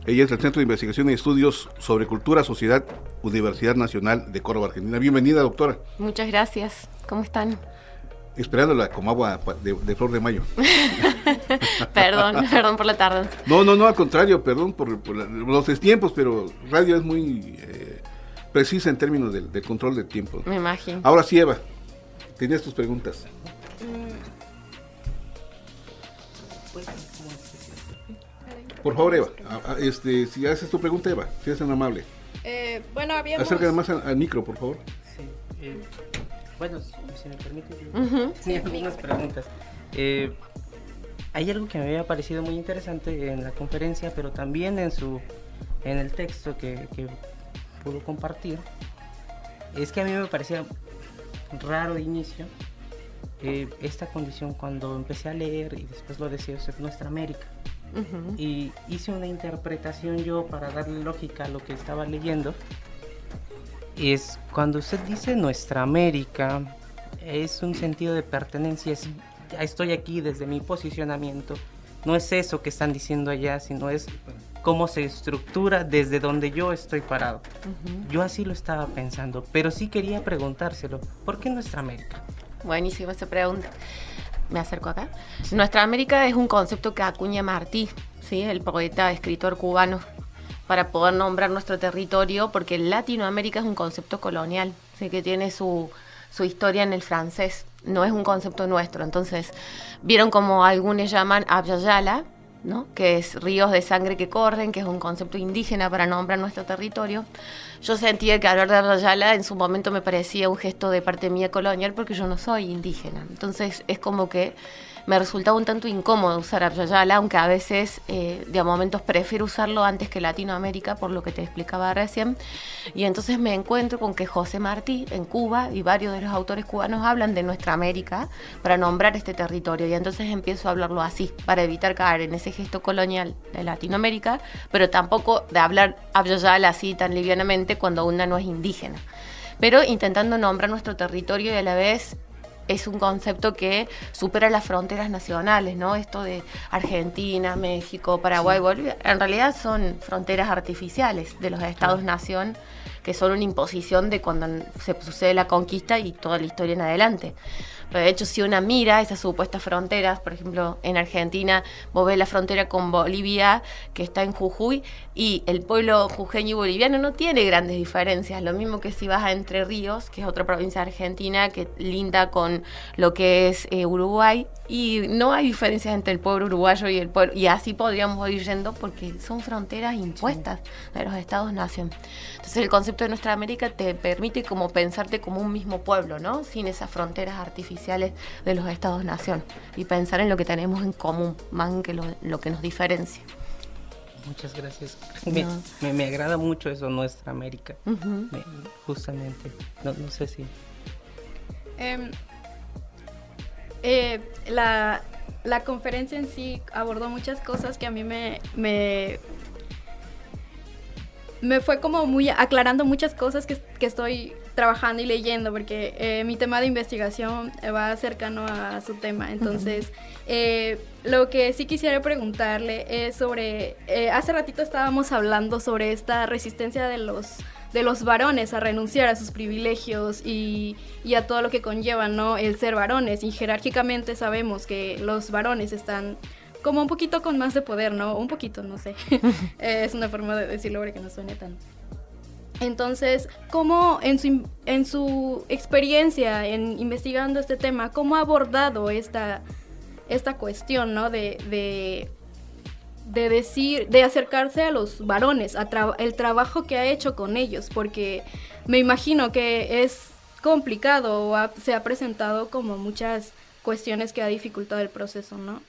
Ella es del Centro de Investigación y Estudios sobre Cultura, Sociedad, Universidad Nacional de Córdoba, Argentina. Bienvenida, doctora.
Muchas gracias. ¿Cómo están?
esperándola como agua de flor de mayo.
Perdón por la tardanza.
No, al contrario, perdón por los tiempos, pero radio es muy precisa en términos del control del tiempo.
Me imagino.
Ahora sí, Eva, tenías tus preguntas. Por favor, Eva, si haces tu pregunta, Eva, si eres tan amable.
Bueno, habíamos...
Acércate más al micro, por favor.
Sí, bueno, si me permite,
Ujú.
sí, algunas preguntas. Hay algo que me había parecido muy interesante en la conferencia, pero también en el texto que pudo compartir. Es que a mí me parecía raro de inicio esta condición cuando empecé a leer, y después lo decía usted, Nuestra América.
Ujú.
Y hice una interpretación yo para darle lógica a lo que estaba leyendo. Es cuando usted dice Nuestra América, es un sentido de pertenencia, estoy aquí desde mi posicionamiento. No es eso que están diciendo allá, sino es cómo se estructura desde donde yo estoy parado. Yo así lo estaba pensando, pero sí quería preguntárselo, ¿por qué Nuestra América?
Buenísima esa pregunta. Me acerco acá. Nuestra América es un concepto que acuña Martí, ¿sí? El poeta, escritor cubano, para poder nombrar nuestro territorio, porque Latinoamérica es un concepto colonial, ¿sí? Que tiene su historia en el francés, no es un concepto nuestro. Entonces, vieron como algunos llaman Abyayala, ¿no? Que es ríos de sangre que corren, que es un concepto indígena para nombrar nuestro territorio. Yo sentía que hablar de Abyayala en su momento me parecía un gesto de parte mía colonial, porque yo no soy indígena. Entonces es como que me resultaba un tanto incómodo usar Abyayala, aunque a veces de momentos prefiero usarlo antes que Latinoamérica, por lo que te explicaba recién. Y entonces me encuentro con que José Martí en Cuba y varios de los autores cubanos hablan de Nuestra América para nombrar este territorio, y entonces empiezo a hablarlo así, para evitar caer en ese gesto colonial de Latinoamérica, pero tampoco de hablar Abyayala así tan livianamente cuando una no es indígena, pero intentando nombrar nuestro territorio, y a la vez es un concepto que supera las fronteras nacionales, ¿no? Esto de Argentina, México, Paraguay, Bolivia, en realidad son fronteras artificiales de los estados-nación, que son una imposición de cuando se sucede la conquista y toda la historia en adelante. Pero de hecho, si uno mira esas supuestas fronteras, por ejemplo, en Argentina, vos ves la frontera con Bolivia, que está en Jujuy, y el pueblo jujeño y boliviano no tiene grandes diferencias. Lo mismo que si vas a Entre Ríos, que es otra provincia de Argentina, que linda con lo que es Uruguay, y no hay diferencias entre el pueblo uruguayo y el pueblo, y así podríamos ir yendo, porque son fronteras impuestas de los estados-nación. Entonces el concepto de Nuestra América te permite como pensarte como un mismo pueblo, ¿no? Sin esas fronteras artificiales de los estados-nación, y pensar en lo que tenemos en común, más que lo que nos diferencia.
Muchas gracias.
No.
Me agrada mucho eso, Nuestra América.
Uh-huh.
Justamente, no sé si...
La conferencia en sí abordó muchas cosas que a mí me fue como muy aclarando muchas cosas que estoy trabajando y leyendo, porque mi tema de investigación va cercano a su tema. Entonces, lo que sí quisiera preguntarle es sobre, hace ratito estábamos hablando sobre esta resistencia de los varones a renunciar a sus privilegios y a todo lo que conlleva, ¿no? El ser varones, y jerárquicamente sabemos que los varones están como un poquito con más de poder, ¿no? Un poquito, no sé. Es una forma de decirlo para que no suene tan... Entonces, ¿cómo en su experiencia en investigando este tema, cómo ha abordado esta cuestión, ¿no? De acercarse a los varones, el trabajo que ha hecho con ellos? Porque me imagino que es complicado, se ha presentado como muchas cuestiones que ha dificultado el proceso, ¿no?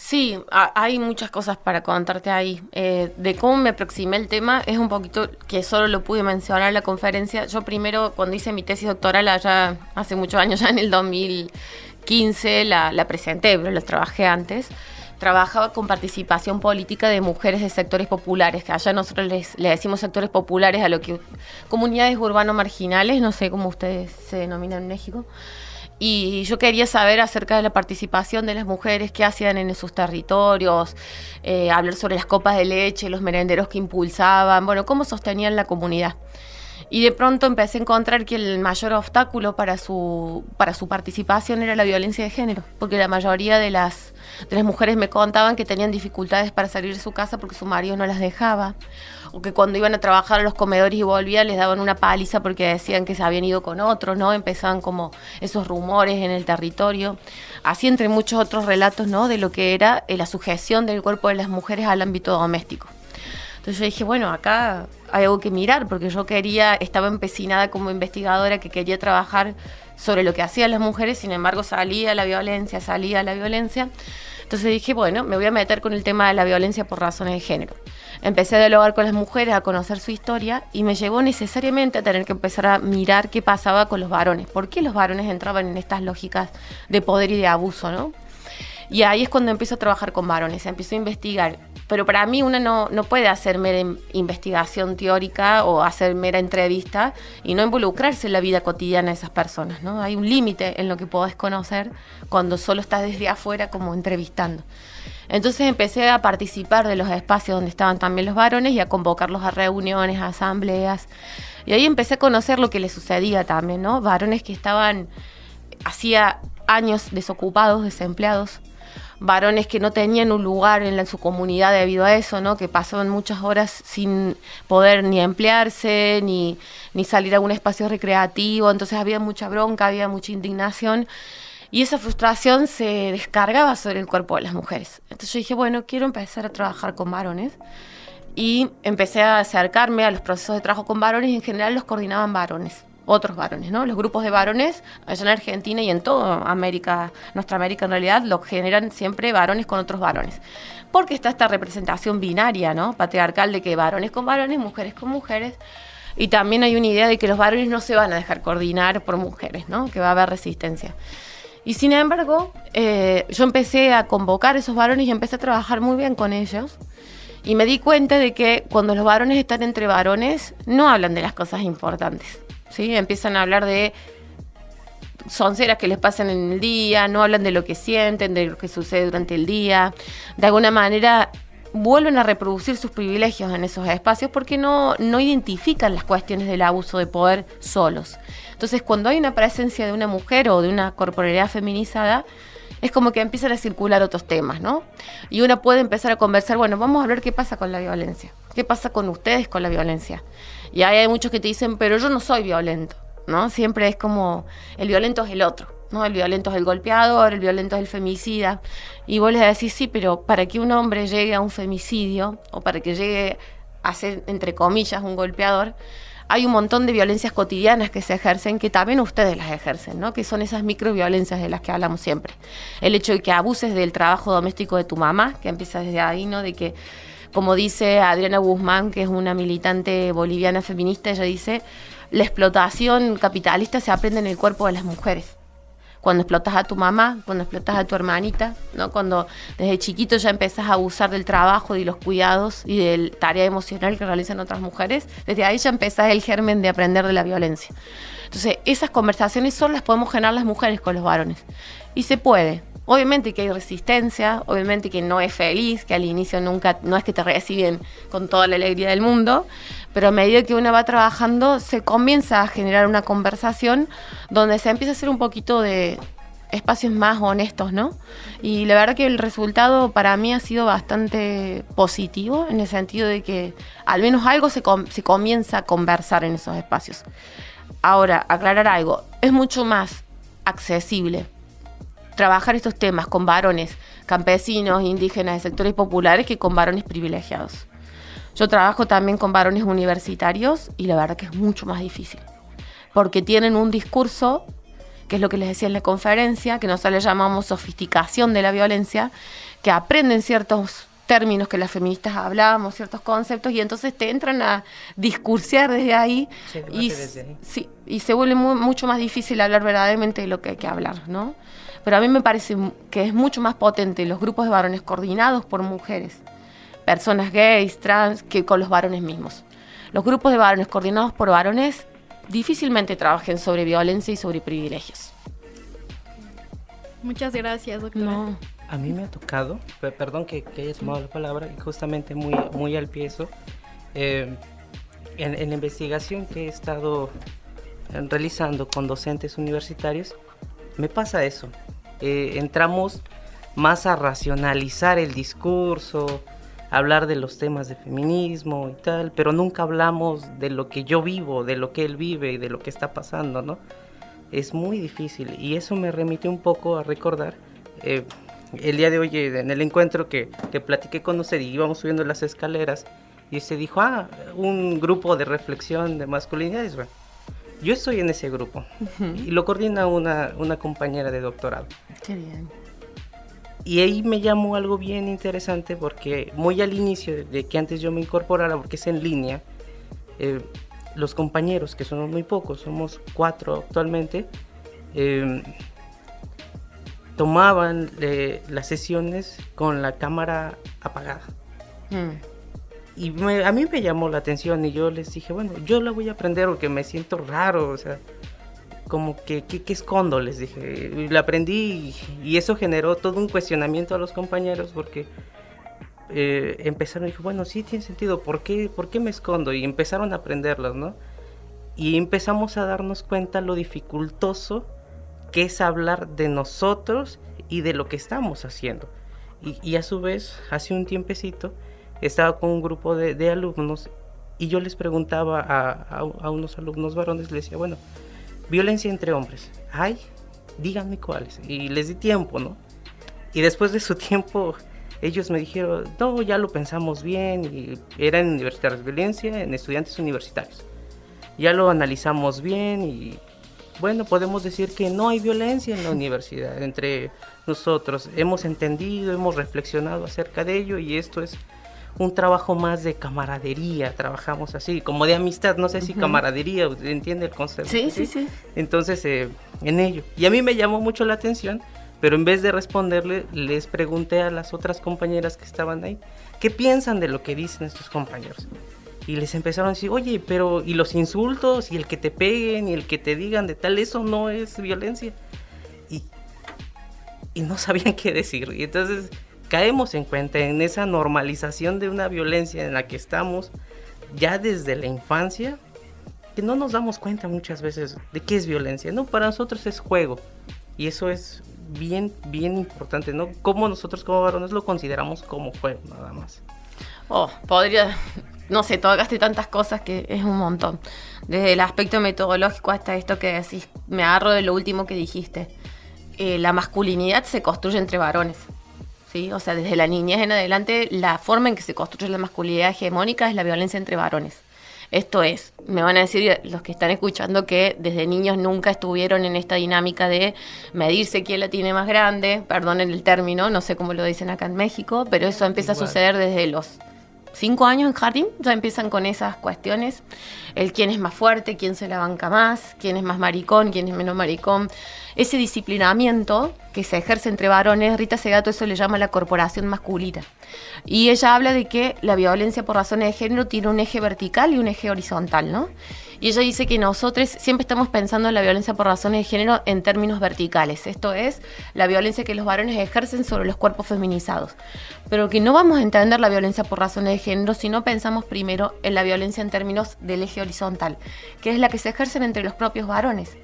Sí, hay muchas cosas para contarte ahí. De cómo me aproximé el tema, es un poquito que solo lo pude mencionar en la conferencia. Yo primero, cuando hice mi tesis doctoral allá hace muchos años, ya en el 2015, la presenté, pero la trabajé antes. Trabajaba con participación política de mujeres de sectores populares, que allá nosotros le decimos sectores populares a lo que comunidades urbanos marginales, no sé cómo ustedes se denominan en México. Y yo quería saber acerca de la participación de las mujeres, qué hacían en sus territorios, hablar sobre las copas de leche, los merenderos que impulsaban, bueno, cómo sostenían la comunidad. Y de pronto empecé a encontrar que el mayor obstáculo para su participación era la violencia de género, porque la mayoría de las mujeres me contaban que tenían dificultades para salir de su casa porque su marido no las dejaba, o que cuando iban a trabajar a los comedores y volvían les daban una paliza porque decían que se habían ido con otros, ¿no? Empezaban como esos rumores en el territorio, así entre muchos otros relatos, ¿no? De lo que era la sujeción del cuerpo de las mujeres al ámbito doméstico. Entonces yo dije, bueno, acá hay algo que mirar, porque yo estaba empecinada como investigadora que quería trabajar sobre lo que hacían las mujeres, sin embargo salía la violencia. Entonces dije, bueno, me voy a meter con el tema de la violencia por razones de género. Empecé a dialogar con las mujeres, a conocer su historia, y me llevó necesariamente a tener que empezar a mirar qué pasaba con los varones. ¿Por qué los varones entraban en estas lógicas de poder y de abuso, no? Y ahí es cuando empiezo a trabajar con varones, empiezo a investigar. Pero para mí una no puede hacer mera investigación teórica o hacer mera entrevista y no involucrarse en la vida cotidiana de esas personas, ¿no? Hay un límite en lo que podés conocer cuando solo estás desde afuera como entrevistando. Entonces empecé a participar de los espacios donde estaban también los varones y a convocarlos a reuniones, a asambleas. Y ahí empecé a conocer lo que les sucedía también, ¿no? Varones que estaban hacía años desocupados, desempleados. Varones que no tenían un lugar en su comunidad debido a eso, ¿no? Que pasaban muchas horas sin poder ni emplearse, ni salir a un espacio recreativo. Entonces había mucha bronca, había mucha indignación. Y esa frustración se descargaba sobre el cuerpo de las mujeres. Entonces yo dije, bueno, quiero empezar a trabajar con varones. Y empecé a acercarme a los procesos de trabajo con varones, y en general los coordinaban varones. Otros varones, ¿no? Los grupos de varones allá en Argentina y en toda América, nuestra América en realidad, lo generan siempre varones con otros varones. Porque está esta representación binaria, ¿no? Patriarcal, de que varones con varones, mujeres con mujeres. Y también hay una idea de que los varones no se van a dejar coordinar por mujeres, ¿no? Que va a haber resistencia. Y sin embargo, yo empecé a convocar a esos varones y empecé a trabajar muy bien con ellos. Y me di cuenta de que cuando los varones están entre varones, no hablan de las cosas importantes. ¿Sí? Empiezan a hablar de sonceras que les pasan en el día, no hablan de lo que sienten, de lo que sucede durante el día. De alguna manera vuelven a reproducir sus privilegios en esos espacios porque no identifican las cuestiones del abuso de poder solos. Entonces, cuando hay una presencia de una mujer o de una corporalidad feminizada, es como que empiezan a circular otros temas, ¿no? Y uno puede empezar a conversar, bueno, vamos a hablar qué pasa con la violencia, qué pasa con ustedes con la violencia. Y ahí hay muchos que te dicen, pero yo no soy violento, ¿no? Siempre es como, el violento es el otro, ¿no? El violento es el golpeador, el violento es el femicida. Y vos les decís, sí, pero para que un hombre llegue a un femicidio, o para que llegue a ser, entre comillas, un golpeador, hay un montón de violencias cotidianas que se ejercen, que también ustedes las ejercen, ¿no? Que son esas microviolencias de las que hablamos siempre. El hecho de que abuses del trabajo doméstico de tu mamá, que empieza desde ahí, ¿no? De que, como dice Adriana Guzmán, que es una militante boliviana feminista, ella dice, la explotación capitalista se aprende en el cuerpo de las mujeres. Cuando explotas a tu mamá, cuando explotas a tu hermanita, ¿no? Cuando desde chiquito ya empezás a abusar del trabajo y los cuidados y de la tarea emocional que realizan otras mujeres, desde ahí ya empezás el germen de aprender de la violencia. Entonces, esas conversaciones solo las podemos generar las mujeres con los varones. Y se puede. Obviamente que hay resistencia, obviamente que no es feliz, que al inicio nunca, no es que te reciben con toda la alegría del mundo, pero a medida que uno va trabajando se comienza a generar una conversación donde se empieza a hacer un poquito de espacios más honestos, ¿no? Y la verdad que el resultado para mí ha sido bastante positivo, en el sentido de que al menos algo se comienza a conversar en esos espacios. Ahora, aclarar algo, es mucho más accesible trabajar estos temas con varones campesinos, indígenas, de sectores populares, que con varones privilegiados. Yo trabajo también con varones universitarios y la verdad que es mucho más difícil, porque tienen un discurso, que es lo que les decía en la conferencia, que nosotros le llamamos sofisticación de la violencia, que aprenden ciertos términos que las feministas hablábamos, ciertos conceptos, y entonces te entran a discursear desde ahí, sí, y se vuelve mucho más difícil hablar verdaderamente de lo que hay que hablar, ¿no? Pero a mí me parece que es mucho más potente los grupos de varones coordinados por mujeres, personas gays, trans, que con los varones mismos. Los grupos de varones coordinados por varones difícilmente trabajen sobre violencia y sobre privilegios.
Muchas gracias, doctora.
No.
A mí me ha tocado, perdón que haya tomado la palabra, y justamente muy al pie eso, En la investigación que he estado realizando con docentes universitarios, me pasa eso. Entramos más a racionalizar el discurso, hablar de los temas de feminismo y tal, pero nunca hablamos de lo que yo vivo, de lo que él vive y de lo que está pasando, ¿no? Es muy difícil y eso me remite un poco a recordar el día de hoy en el encuentro que platiqué con usted y íbamos subiendo las escaleras y usted dijo, un grupo de reflexión de masculinidades. Bueno, yo estoy en ese grupo y lo coordina una compañera de doctorado.
Qué bien.
Y ahí me llamó algo bien interesante porque muy al inicio de que antes yo me incorporara, porque es en línea, los compañeros, que somos muy pocos, somos 4 actualmente, tomaban las sesiones con la cámara apagada. Y a mí me llamó la atención y yo les dije, bueno, yo la voy a aprender porque me siento raro, o sea, como que ¿qué escondo? Les dije. Y la aprendí y eso generó todo un cuestionamiento a los compañeros porque empezaron y dije, bueno, sí tiene sentido, ¿por qué me escondo? Y empezaron a aprenderlas, ¿no? Y empezamos a darnos cuenta lo dificultoso que es hablar de nosotros y de lo que estamos haciendo. Y a su vez, hace un tiempecito, estaba con un grupo de alumnos y yo les preguntaba a unos alumnos varones, les decía, bueno, violencia entre hombres, ay, díganme cuáles. Y les di tiempo, ¿no? Y después de su tiempo, ellos me dijeron, no, ya lo pensamos bien, y era en universitarios, violencia en estudiantes universitarios. Ya lo analizamos bien y, bueno, podemos decir que no hay violencia en la universidad entre nosotros. Hemos entendido, hemos reflexionado acerca de ello y esto es un trabajo más de camaradería, trabajamos así, como de amistad, no sé si camaradería, ¿entiende el concepto?
Sí.
Entonces, en ello. Y a mí me llamó mucho la atención, pero en vez de responderle, les pregunté a las otras compañeras que estaban ahí, ¿qué piensan de lo que dicen estos compañeros? Y les empezaron a decir, oye, pero ¿y los insultos? ¿Y el que te peguen? ¿Y el que te digan de tal? ¿Eso no es violencia? Y no sabían qué decir. Y entonces caemos en cuenta en esa normalización de una violencia en la que estamos ya desde la infancia, que no nos damos cuenta muchas veces de qué es violencia, ¿no? Para nosotros es juego y eso es bien importante, ¿no? Como nosotros como varones lo consideramos como juego, nada más.
No sé, tocaste tantas cosas que es un montón. Desde el aspecto metodológico hasta esto que decís, me agarro de lo último que dijiste. La masculinidad se construye entre varones. ¿Sí? O sea, desde la niñez en adelante, la forma en que se construye la masculinidad hegemónica es la violencia entre varones. Esto es, me van a decir los que están escuchando que desde niños nunca estuvieron en esta dinámica de medirse quién la tiene más grande, perdonen el término, no sé cómo lo dicen acá en México, pero eso empieza a suceder desde los 5 años en jardín, ya empiezan con esas cuestiones, el quién es más fuerte, quién se la banca más, quién es más maricón, quién es menos maricón. Ese disciplinamiento que se ejerce entre varones, Rita Segato eso le llama la corporación masculina. Y ella habla de que la violencia por razones de género tiene un eje vertical y un eje horizontal, ¿no? Y ella dice que nosotros siempre estamos pensando en la violencia por razones de género en términos verticales. Esto es, la violencia que los varones ejercen sobre los cuerpos feminizados. Pero que no vamos a entender la violencia por razones de género si no pensamos primero en la violencia en términos del eje horizontal, que es la que se ejercen entre los propios varones.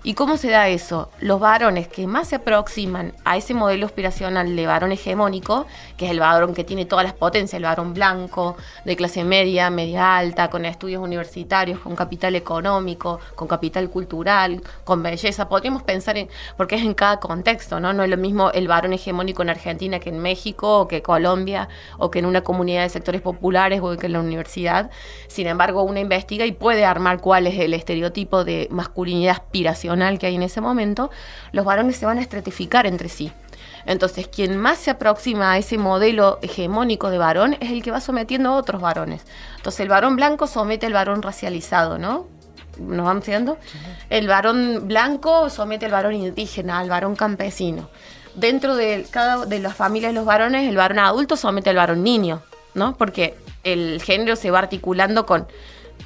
¿Y cómo se da eso? Los varones que más se aproximan a ese modelo aspiracional de varón hegemónico, que es el varón que tiene todas las potencias, el varón blanco, de clase media, media alta, con estudios universitarios, con capital económico, con capital cultural, con belleza. Podríamos pensar en, porque es en cada contexto, ¿no? No es lo mismo el varón hegemónico en Argentina que en México, o que Colombia, o que en una comunidad de sectores populares, o que en la universidad. Sin embargo, uno investiga y puede armar cuál es el estereotipo de masculinidad aspiracional que hay en ese momento. Los varones se van a estratificar entre sí. Entonces, quien más se aproxima a ese modelo hegemónico de varón es el que va sometiendo a otros varones. Entonces, el varón blanco somete al varón racializado, ¿no? ¿Nos vamos viendo? El varón blanco somete al varón indígena, al varón campesino. Dentro de cada de las familias de los varones, el varón adulto somete al varón niño, ¿no? Porque el género se va articulando con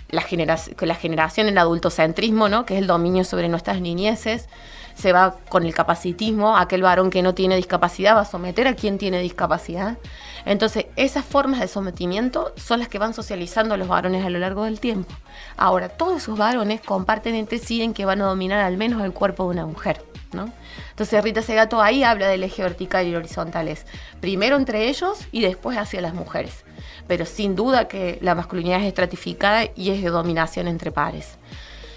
la generación del adultocentrismo, ¿no? Que es el dominio sobre nuestras niñeces. Se va con el capacitismo, aquel varón que no tiene discapacidad va a someter a quien tiene discapacidad. Entonces, esas formas de sometimiento son las que van socializando a los varones a lo largo del tiempo. Ahora, todos esos varones comparten entre sí en que van a dominar al menos el cuerpo de una mujer, ¿no? Entonces, Rita Segato ahí habla del eje vertical y horizontal, es primero entre ellos y después hacia las mujeres. Pero sin duda que la masculinidad es estratificada y es de dominación entre pares.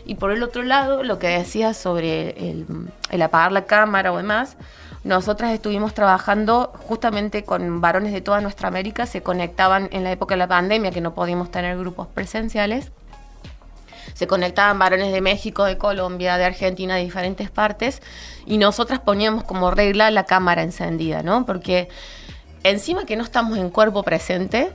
Y por el otro lado, lo que decías sobre el apagar la cámara o demás, nosotras estuvimos trabajando justamente con varones de toda nuestra América, se conectaban en la época de la pandemia, que no podíamos tener grupos presenciales, se conectaban varones de México, de Colombia, de Argentina, de diferentes partes, y nosotras poníamos como regla la cámara encendida, ¿no? Porque encima que no estamos en cuerpo presente,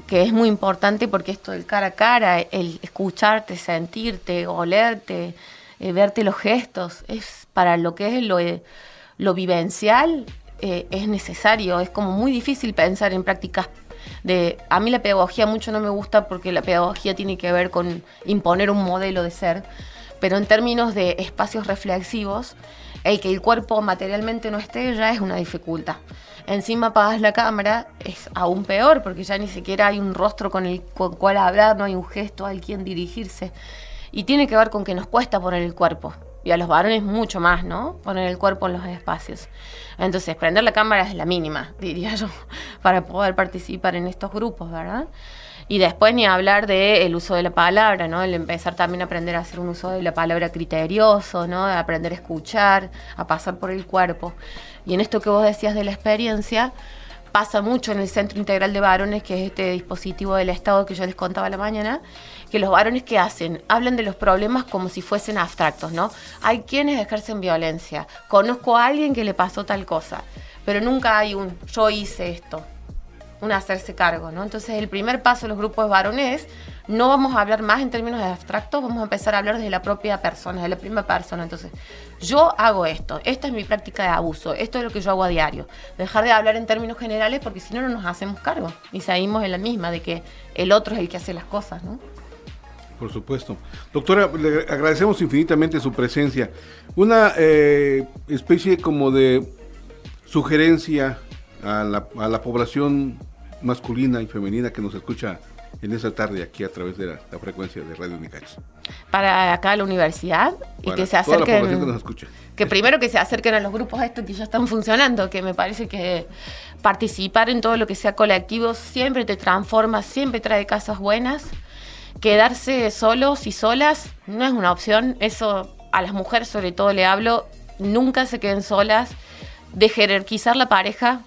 que es muy importante porque esto del cara a cara, el escucharte, sentirte, olerte, verte los gestos, es para lo que es lo vivencial, es necesario. Es como muy difícil pensar en prácticas a mí la pedagogía mucho no me gusta porque la pedagogía tiene que ver con imponer un modelo de ser, pero en términos de espacios reflexivos, el que el cuerpo materialmente no esté ya es una dificultad. Encima apagas la cámara, es aún peor porque ya ni siquiera hay un rostro con cual hablar, no hay un gesto al quien dirigirse. Y tiene que ver con que nos cuesta poner el cuerpo. Y a los varones mucho más, ¿no? Poner el cuerpo en los espacios. Entonces, prender la cámara es la mínima, diría yo, para poder participar en estos grupos, ¿verdad? Y después ni hablar del uso de la palabra, ¿no? El empezar también a aprender a hacer un uso de la palabra criterioso, ¿no? A aprender a escuchar, a pasar por el cuerpo. Y en esto que vos decías de la experiencia, pasa mucho en el Centro Integral de Varones, que es este dispositivo del Estado que yo les contaba a la mañana, que los varones ¿qué hacen? Hablan de los problemas como si fuesen abstractos, ¿no? Hay quienes ejercen violencia, conozco a alguien que le pasó tal cosa, pero nunca hay un yo hice esto, un hacerse cargo, ¿no? Entonces el primer paso de los grupos de varones es, no vamos a hablar más en términos de abstractos, vamos a empezar a hablar desde la propia persona, de la primera persona. Entonces, yo hago esto, esta es mi práctica de abuso, esto es lo que yo hago a diario. Dejar de hablar en términos generales porque si no, no nos hacemos cargo y seguimos en la misma de que el otro es el que hace las cosas, ¿no?
Por supuesto. Doctora, le agradecemos infinitamente su presencia. Una especie como de sugerencia a la población masculina y femenina que nos escucha en esta tarde aquí a través de la frecuencia de Radio Unicach.
Para acá a la universidad y
Para
que se
toda la
acerquen,
población que nos escucha.
que primero que se acerquen a los grupos estos que ya están funcionando, que me parece que participar en todo lo que sea colectivo siempre te transforma, siempre trae cosas buenas. Quedarse solos y solas no es una opción, eso a las mujeres sobre todo le hablo, nunca se queden solas, de jerarquizar la pareja.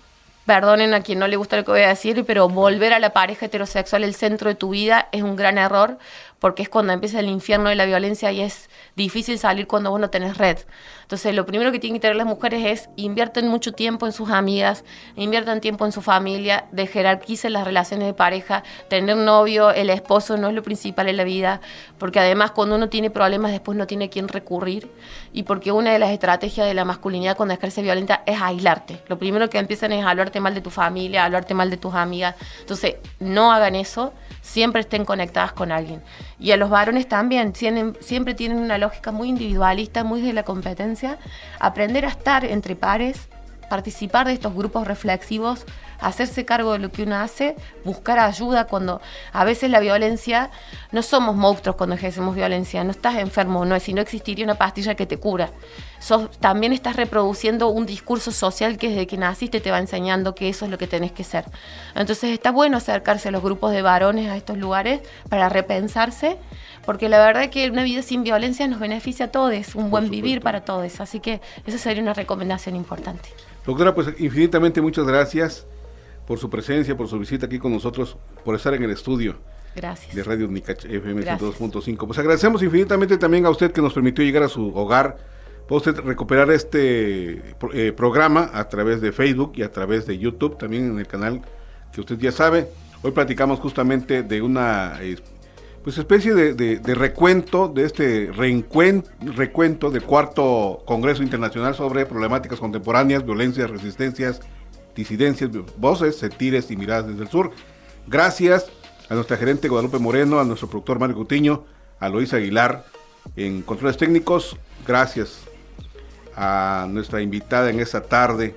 Perdonen a quien no le gusta lo que voy a decir, pero volver a la pareja heterosexual el centro de tu vida es un gran error, porque es cuando empieza el infierno de la violencia y es difícil salir cuando vos no tenés red. Entonces, lo primero que tienen que tener las mujeres es invierten mucho tiempo en sus amigas, inviertan tiempo en su familia, jerarquicen las relaciones de pareja. Tener novio, el esposo no es lo principal en la vida, porque además cuando uno tiene problemas después no tiene a quién recurrir, y porque una de las estrategias de la masculinidad cuando ejerce violenta es aislarte. Lo primero que empiezan es hablarte mal de tu familia, hablarte mal de tus amigas. Entonces, no hagan eso, siempre estén conectadas con alguien. Y a los varones también, siempre tienen una lógica muy individualista, muy de la competencia. Aprender a estar entre pares, participar de estos grupos reflexivos, hacerse cargo de lo que uno hace, buscar ayuda cuando a veces la violencia, no somos monstruos cuando ejercemos violencia, no estás enfermo, no, si no existiría una pastilla que te cura. También estás reproduciendo un discurso social que desde que naciste te va enseñando que eso es lo que tenés que ser. Entonces está bueno acercarse a los grupos de varones a estos lugares para repensarse, porque la verdad es que una vida sin violencia nos beneficia a todos, un buen vivir para todos, así que esa sería una recomendación importante.
Doctora, pues infinitamente muchas gracias por su presencia, por su visita aquí con nosotros, por estar en el estudio.
Gracias.
De Radio Unicach FM 102.5. Pues agradecemos infinitamente también a usted que nos permitió llegar a su hogar. Puede usted recuperar este programa a través de Facebook y a través de YouTube, también en el canal que usted ya sabe. Hoy platicamos justamente de una pues especie de recuento, de este recuento del cuarto Congreso Internacional sobre Problemáticas Contemporáneas, Violencias, Resistencias, Disidencias, Voces, Sentires y Miradas desde el Sur. Gracias a nuestra gerente Guadalupe Moreno, a nuestro productor Mario Cutiño, a Lois Aguilar en controles técnicos. Gracias a nuestra invitada en esta tarde,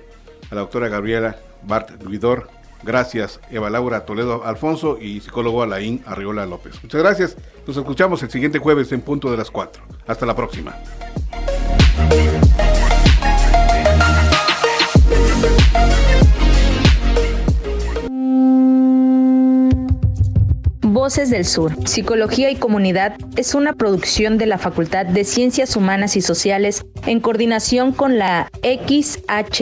a la doctora Gabriela Bart Luidor. Gracias, Eva Laura Toledo Alfonso y psicólogo Alain Arriola López. Muchas gracias. Nos escuchamos el siguiente jueves en punto de las 4. Hasta la próxima.
Voces del Sur, Psicología y Comunidad es una producción de la Facultad de Ciencias Humanas y Sociales en coordinación con la XHUCA.